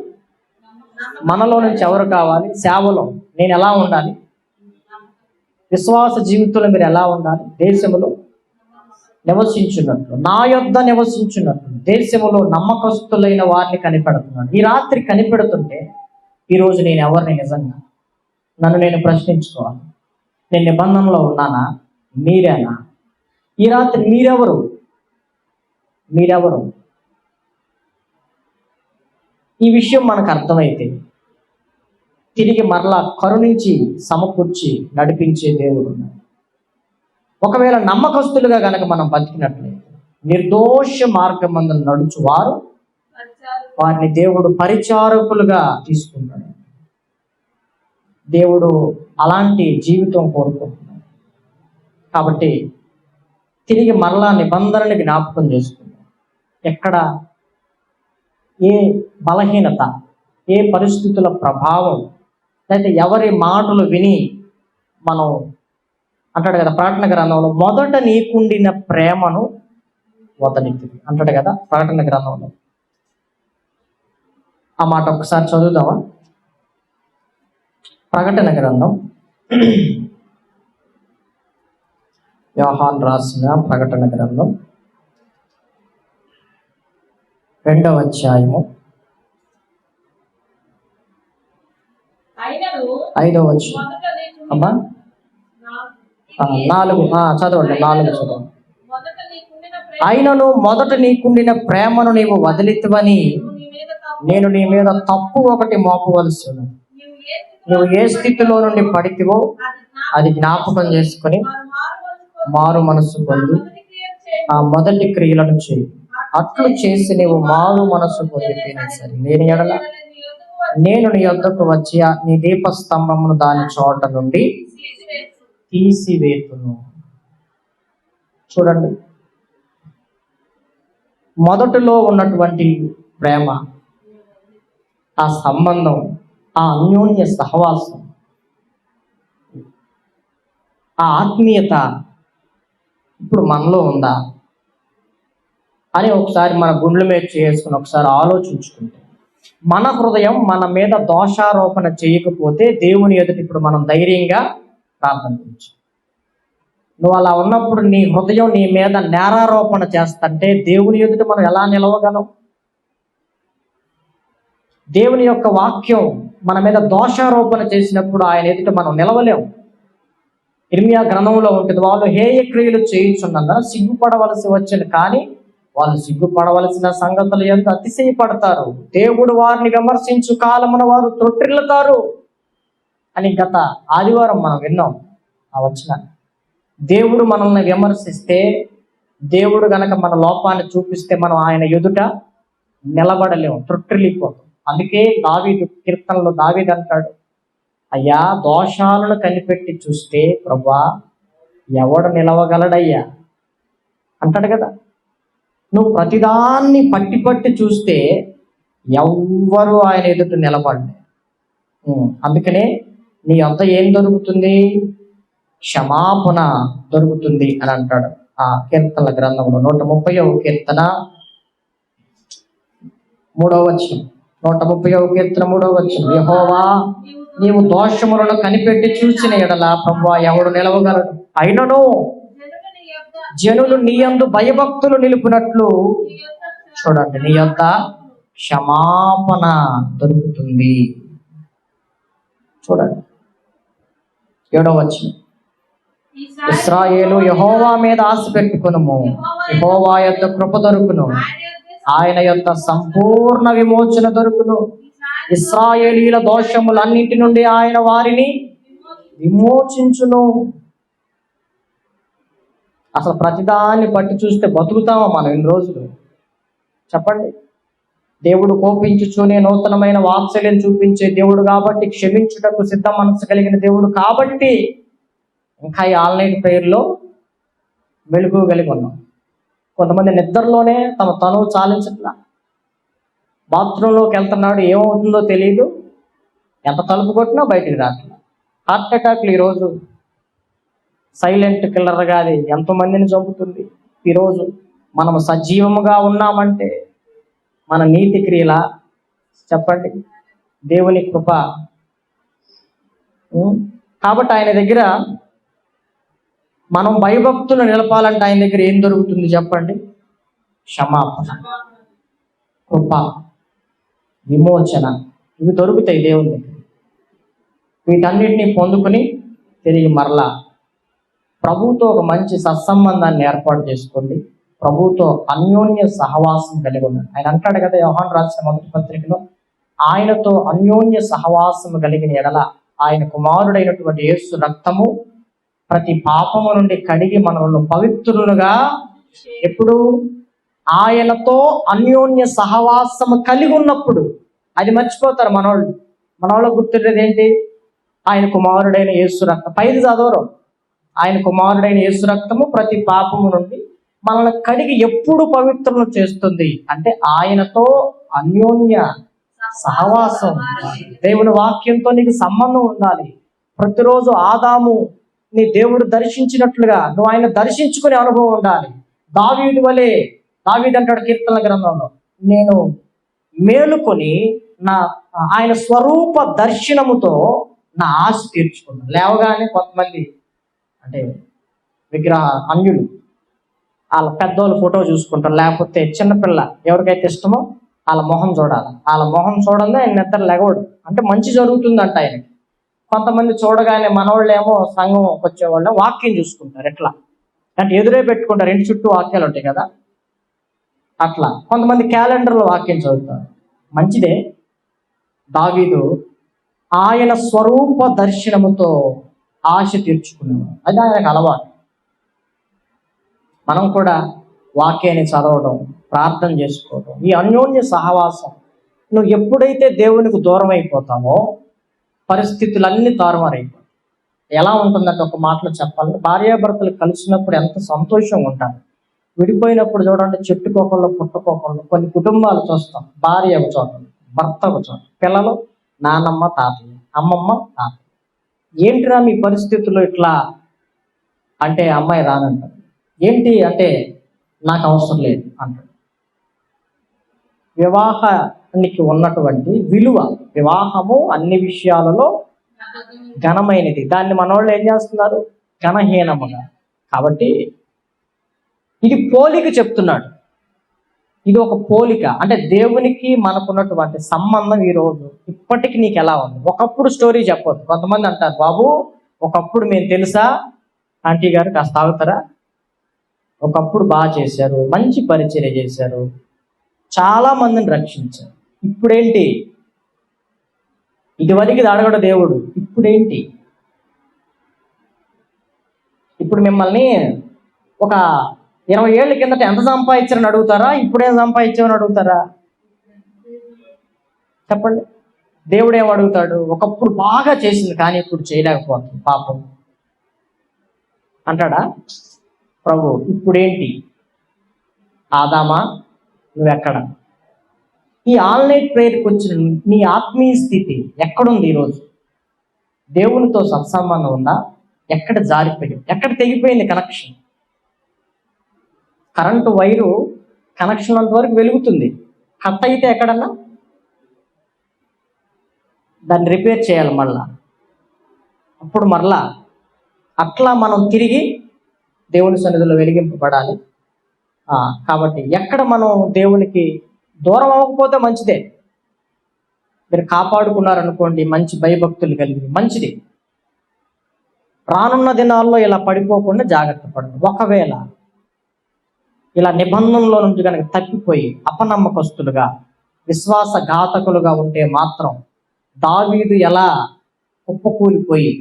మనలో నుంచి ఎవరు కావాలి? సేవలో నేను ఎలా ఉండాలి? విశ్వాస జీవితంలో మీరు ఎలా ఉండాలి? దేశములో నివసించున్నట్లు, నా యొద్ద నివసించున్నట్లు దేశములో నమ్మకస్తులైన వారిని కనిపెడుతున్నాను. ఈ రాత్రి కనిపెడుతుంటే ఈరోజు నేను ఎవరిని? నిజంగా నన్ను నేను ప్రశ్నించుకోవాలి. నేను నిబంధనలో ఉన్నానా? మీరేనా? ఈ రాత్రి మీరెవరు? ఈ విషయం మనకు అర్థమైతే తిరిగి మరలా కరుణించి సమకూర్చి నడిపించే దేవుడు. ఒకవేళ నమ్మకస్తులుగా గనక మనం బతికినట్లయితే నిర్దోష మార్గమందు నడుచువారు వారిని దేవుడు పరిచారకులుగా తీసుకుంటాడు. దేవుడు అలాంటి జీవితం కోరుకుంటున్నాడు. కాబట్టి తిరిగి మరలా నిబంధనని జ్ఞాపకం చేసుకుంటాం. ఎక్కడ ఏ బలహీనత, ఏ పరిస్థితుల ప్రభావం, లేకపోతే ఎవరి మాటలు విని మనం అంటాడు కదా ప్రకటన గ్రంథంలో, మొదట నీకుండిన ప్రేమను వదలితివి అంటాడు కదా ప్రకటన గ్రంథంలో. ఆ మాట ఒకసారి చదువుదామా? ప్రకటన గ్రంథం, యోహాను రాసిన ప్రకటన గ్రంథం 2వ అధ్యాయము 5వ వచనం. అమ్మా 4 చదవండి. 4 చదవండి. అయినను మొదట నీకుండిన ప్రేమను నీవు వదిలితివని నేను నీ మీద తప్పు ఒకటి మోపవలసి ఉన్నది. నువ్వు ఏ స్థితిలో నుండి పడితివో అది జ్ఞాపకం చేసుకుని మారు మనసు పొంది ఆ మొదటి క్రియలను చేయి. అట్లు చేసి నీవు మారు మనసు పొందితేనే సరే, లేని ఎడల నేను నీ యొద్దకు వచ్చి నీ దీపస్తంభమును దాని చోట నుండి తీసివేతును. చూడండి, మొదటిలో ఉన్నటువంటి ప్రేమ, ఆ సంబంధం, ఆ అన్యోన్య సహవాసం, ఆ ఆత్మీయత ఇప్పుడు మనలో ఉందా అని ఒకసారి మన గుండెల మీద చేసుకుని ఒకసారి ఆలోచించుకుంటే, మన హృదయం మన మీద దోషారోపణ చేయకపోతే దేవుని ఎదుట ఇప్పుడు మనం ధైర్యంగా ప్రార్థించు. నువ్వు అలా ఉన్నప్పుడు నీ హృదయం నీ మీద నేరారోపణ చేస్తుంటే దేవుని ఎదుట మనం ఎలా నిలవగలం? దేవుని యొక్క వాక్యం మన మీద దోషారోపణ చేసినప్పుడు ఆయన ఎదుట మనం నిలవలేం. ఇర్మియా గ్రంథంలో ఉంటుంది, వాళ్ళు హేయ క్రియలు చేయించున్నందున సిగ్గుపడవలసి వచ్చింది, కానీ వాళ్ళు సిగ్గుపడవలసిన సంగతులు ఎంత అతిశయపడతారు. దేవుడు వారిని విమర్శించు కాలమున వారు తొట్టిల్లుతారు అని గత ఆదివారం మనం విన్నాం. ఆ వచనం, దేవుడు మనల్ని విమర్శిస్తే, దేవుడు గనక మన లోపాన్ని చూపిస్తే మనం ఆయన ఎదుట నిలబడలేము, తొట్టిల్లిపోతాం. అందుకే దావీదు కీర్తనలో దావీదు అంటాడు, అయ్యా దోషాలను కనిపెట్టి చూస్తే ప్రభువా ఎవడు నిలవగలడయ్యా అంటాడు కదా. నువ్వు ప్రతిదాన్ని పట్టి పట్టి చూస్తే ఎవ్వరు ఆయన ఎదుట నిలబడలే. అందుకనే నీ వద్ద ఏం దొరుకుతుంది? క్షమాపణ దొరుకుతుంది అని అంటాడు ఆ కీర్తనల గ్రంథంలో 130వ కీర్తన 3వ వచనం. 130వ కీర్తన 3వ వచనం, యెహోవా నీవు దోషములను కనిపెట్టి చూసిన ఎడల ప్రభువా ఎవడు నిలవగలడు? అయినను జనులు నీ యందు భయభక్తులు నిలుపునట్లు చూడండి, నీ యొక్క క్షమాపణ దొరుకుతుంది. చూడండి 7వ వచనం, ఇశ్రాయేలు యెహోవా మీద ఆశ పెట్టుకొనుము, యెహోవా యొక్క కృప దొరుకును, ఆయన యొక్క సంపూర్ణ విమోచన దొరుకును. ఇశ్రాయేలీల దోషములన్నింటి నుండి ఆయన వారిని విమోచించును. అసలు ప్రతిదాన్ని పట్టి చూస్తే బతుకుతామా మనం ఇన్ని రోజులు? చెప్పండి. దేవుడు కోపించుచునే నూతనమైన వాత్సల్యం చూపించే దేవుడు కాబట్టి, క్షమించుటకు సిద్ధ మనసు కలిగిన దేవుడు కాబట్టి ఇంకా ఈ ఆన్లైన్ ప్రేయర్లో మెలుగు కలిగి ఉన్నాం. కొంతమంది నిద్రలోనే తనువు చాలించట్లా. బాత్రూంలోకి వెళ్తున్నాడు, ఏమవుతుందో తెలియదు, ఎంత తలుపు కొట్టినా బయటికి రాట్లా. హార్ట్ అటాక్లు ఈరోజు సైలెంట్ కిల్లర్గా అది ఎంతోమందిని చంపుతుంది. ఈరోజు మనం సజీవముగా ఉన్నామంటే మన నీతి క్రియల, చెప్పండి, దేవుని కృప. కాబట్టి ఆయన దగ్గర మనం భయభక్తులు నిలపాలంటే ఆయన దగ్గర ఏం దొరుకుతుంది చెప్పండి? క్షమాపణ, కృప, విమోచన, ఇవి దొరుకుతాయి దేవుని దగ్గర. వీటన్నిటిని పొందుకుని తిరిగి మరలా ప్రభువుతో ఒక మంచి సత్సంబంధాన్ని ఏర్పాటు చేసుకోండి. ప్రభువుతో అన్యోన్య సహవాసం కలిగి ఉన్నాడు. ఆయన అంటాడు కదా యోహాను రాసిన మొదటి పత్రికలో, ఆయనతో అన్యోన్య సహవాసం కలిగిన ఎడల ఆయన కుమారుడైనటువంటి యేసు రక్తము ప్రతి పాపము నుండి కడిగి మనలను పవిత్రులుగా, ఎప్పుడు ఆయనతో అన్యోన్య సహవాసము కలిగి ఉన్నప్పుడు. అది మర్చిపోతారు మనోళ్ళు గుర్తుండేది ఏంటి? ఆయన కుమారుడైన యేసు రక్తం. పైది చదవరు. ఆయన కుమారుడైన యేసు రక్తము ప్రతి పాపము నుండి మనల్ని కడిగి ఎప్పుడు పవిత్రులను చేస్తుంది అంటే ఆయనతో అన్యోన్య సహవాసం. దేవుని వాక్యంతో నీకు సంబంధం ఉండాలి. ప్రతిరోజు ఆదాము నీ దేవుడు దర్శించినట్లుగా నువ్వు ఆయన దర్శించుకునే అనుభవం ఉండాలి. దావీదు వలె, దావీదు అంటాడు కీర్తనల గ్రంథంలో, నేను మేలుకొని ఆయన స్వరూప దర్శనముతో నా ఆశ తీర్చుకున్నాను. లేవగానే కొంతమంది అంటే విగ్రహ అన్యులు వాళ్ళ పెద్దోళ్ళ ఫోటో చూసుకుంటారు, లేకపోతే చిన్నపిల్ల ఎవరికైతే ఇష్టమో వాళ్ళ మొహం చూడాలి. వాళ్ళ మొహం చూడండి ఆయన నిద్ర లెగవడు, అంటే మంచి జరుగుతుందంట ఆయనకి. కొంతమంది చూడగానే మనవాళ్ళేమో సంఘం వచ్చేవాళ్ళు వాక్యం చూసుకుంటారు. ఎట్లా అంటే ఎదురే పెట్టుకుంటారు, ఇంటి చుట్టూ వాక్యాలు ఉంటాయి కదా, అట్లా. కొంతమంది క్యాలెండర్లో వాక్యం చదువుతారు, మంచిదే. దావీదు ఆయన స్వరూప దర్శనముతో ఆశ తీర్చుకున్నాడు. అది ఆయనకు అలవాటు. మనం కూడా వాక్యాన్ని చదవడం, ప్రార్థన చేసుకోవడం, ఈ అన్యోన్య సహవాసం. నువ్వు ఎప్పుడైతే దేవునికి దూరం అయిపోతావో పరిస్థితులన్నీ తారుమారైపోతాయి. ఎలా ఉంటుందంటే ఒక మాటలో చెప్పాలంటే, భార్యాభర్తలు కలిసినప్పుడు ఎంత సంతోషంగా ఉంటారు. విడిపోయినప్పుడు చూడండి, చెట్టుకోకళ్ళు పుట్టకోకళ్ళు. కొన్ని కుటుంబాలు చూస్తాం, భార్య ఒక చోట, భర్త ఒక చోట, పిల్లలు నానమ్మ తాతయ్య, అమ్మమ్మ తాతయ్య. ఏంటిరా మీ పరిస్థితుల్లో ఇట్లా అంటే అమ్మాయి రానంటారు. ఏంటి అంటే నాకు అవసరం లేదు అంటాడు. వివాహానికి ఉన్నటువంటి విలువ, వివాహము అన్ని విషయాలలో ఘనమైనది. దాన్ని మనోళ్ళు ఏం చేస్తున్నారు? ఘనహీనముగా. కాబట్టి ఇది పోలిక చెప్తున్నాడు. ఇది ఒక పోలిక అంటే దేవునికి మనకున్నటువంటి సంబంధం ఈరోజు ఇప్పటికి నీకు ఎలా ఉంది? ఒకప్పుడు స్టోరీ చెప్పొద్దు. కొంతమంది అంటారు, బాబు ఒకప్పుడు మేము తెలుసా, ఆంటీ గారు కాస్త ఆగుతారా, ఒకప్పుడు బాగా చేశారు, మంచి పరిచర్య చేశారు, చాలా మందిని రక్షించారు. ఇప్పుడేంటి? ఇదివరకు ఇది అడగడు దేవుడు, ఇప్పుడేంటి? ఇప్పుడు మిమ్మల్ని ఒక 20 ఏళ్ళ కిందట ఎంత సంపాదించారని అడుగుతారా, ఇప్పుడేం సంపాదించామని అడుగుతారా? చెప్పండి. దేవుడు ఏం అడుగుతాడు? ఒకప్పుడు బాగా చేసింది కానీ ఇప్పుడు చేయలేకపోతుంది పాపం అంటాడా? ప్రభు ఇప్పుడేంటి? ఆదామా నువ్వెక్కడ? ఈ ఆన్లైన్ ప్రేయర్కి వచ్చిన నీ ఆత్మీయ స్థితి ఎక్కడుంది ఈరోజు? దేవునితో సత్సంబంధం ఉందా? ఎక్కడ జారిపోయింది? ఎక్కడ తెగిపోయింది కనెక్షన్? కరెంటు వైరు కనెక్షన్ అంతవరకు వెలుగుతుంది, కట్ అయితే ఎక్కడన్నా దాన్ని రిపేర్ చేయాలి మళ్ళా, అప్పుడు మరలా అట్లా మనం తిరిగి దేవుని సన్నిధిలో వెలిగింపబడాలి. కాబట్టి ఎక్కడ మనం దేవునికి దూరం అవ్వకపోతే మంచిదే. మీరు కాపాడుకున్నారనుకోండి, మంచి భయభక్తులు కలిగి మంచిది. రానున్న దినాల్లో ఇలా పడిపోకుండా జాగ్రత్త పడండి. ఒకవేళ ఇలా నిబంధనలో నుంచి కనుక తప్పిపోయి అపనమ్మకస్తులుగా, విశ్వాసఘాతకులుగా ఉంటే మాత్రం దావీదు ఎలా కుప్పకూలిపోయి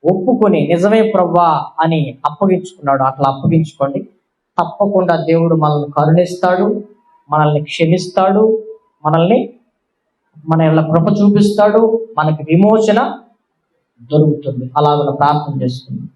ఒప్పుకొని నిజమే ప్రభువా అని అప్పగించుకున్నాడు. అట్లా అప్పగించుకోండి. తప్పకుండా దేవుడు మనల్ని కరుణిస్తాడు, మనల్ని క్షమిస్తాడు, మన ఇలా కృప చూపిస్తాడు, మనకి విమోచన దొరుకుతుంది. అలాగ ప్రార్థన చేసుకుందాం.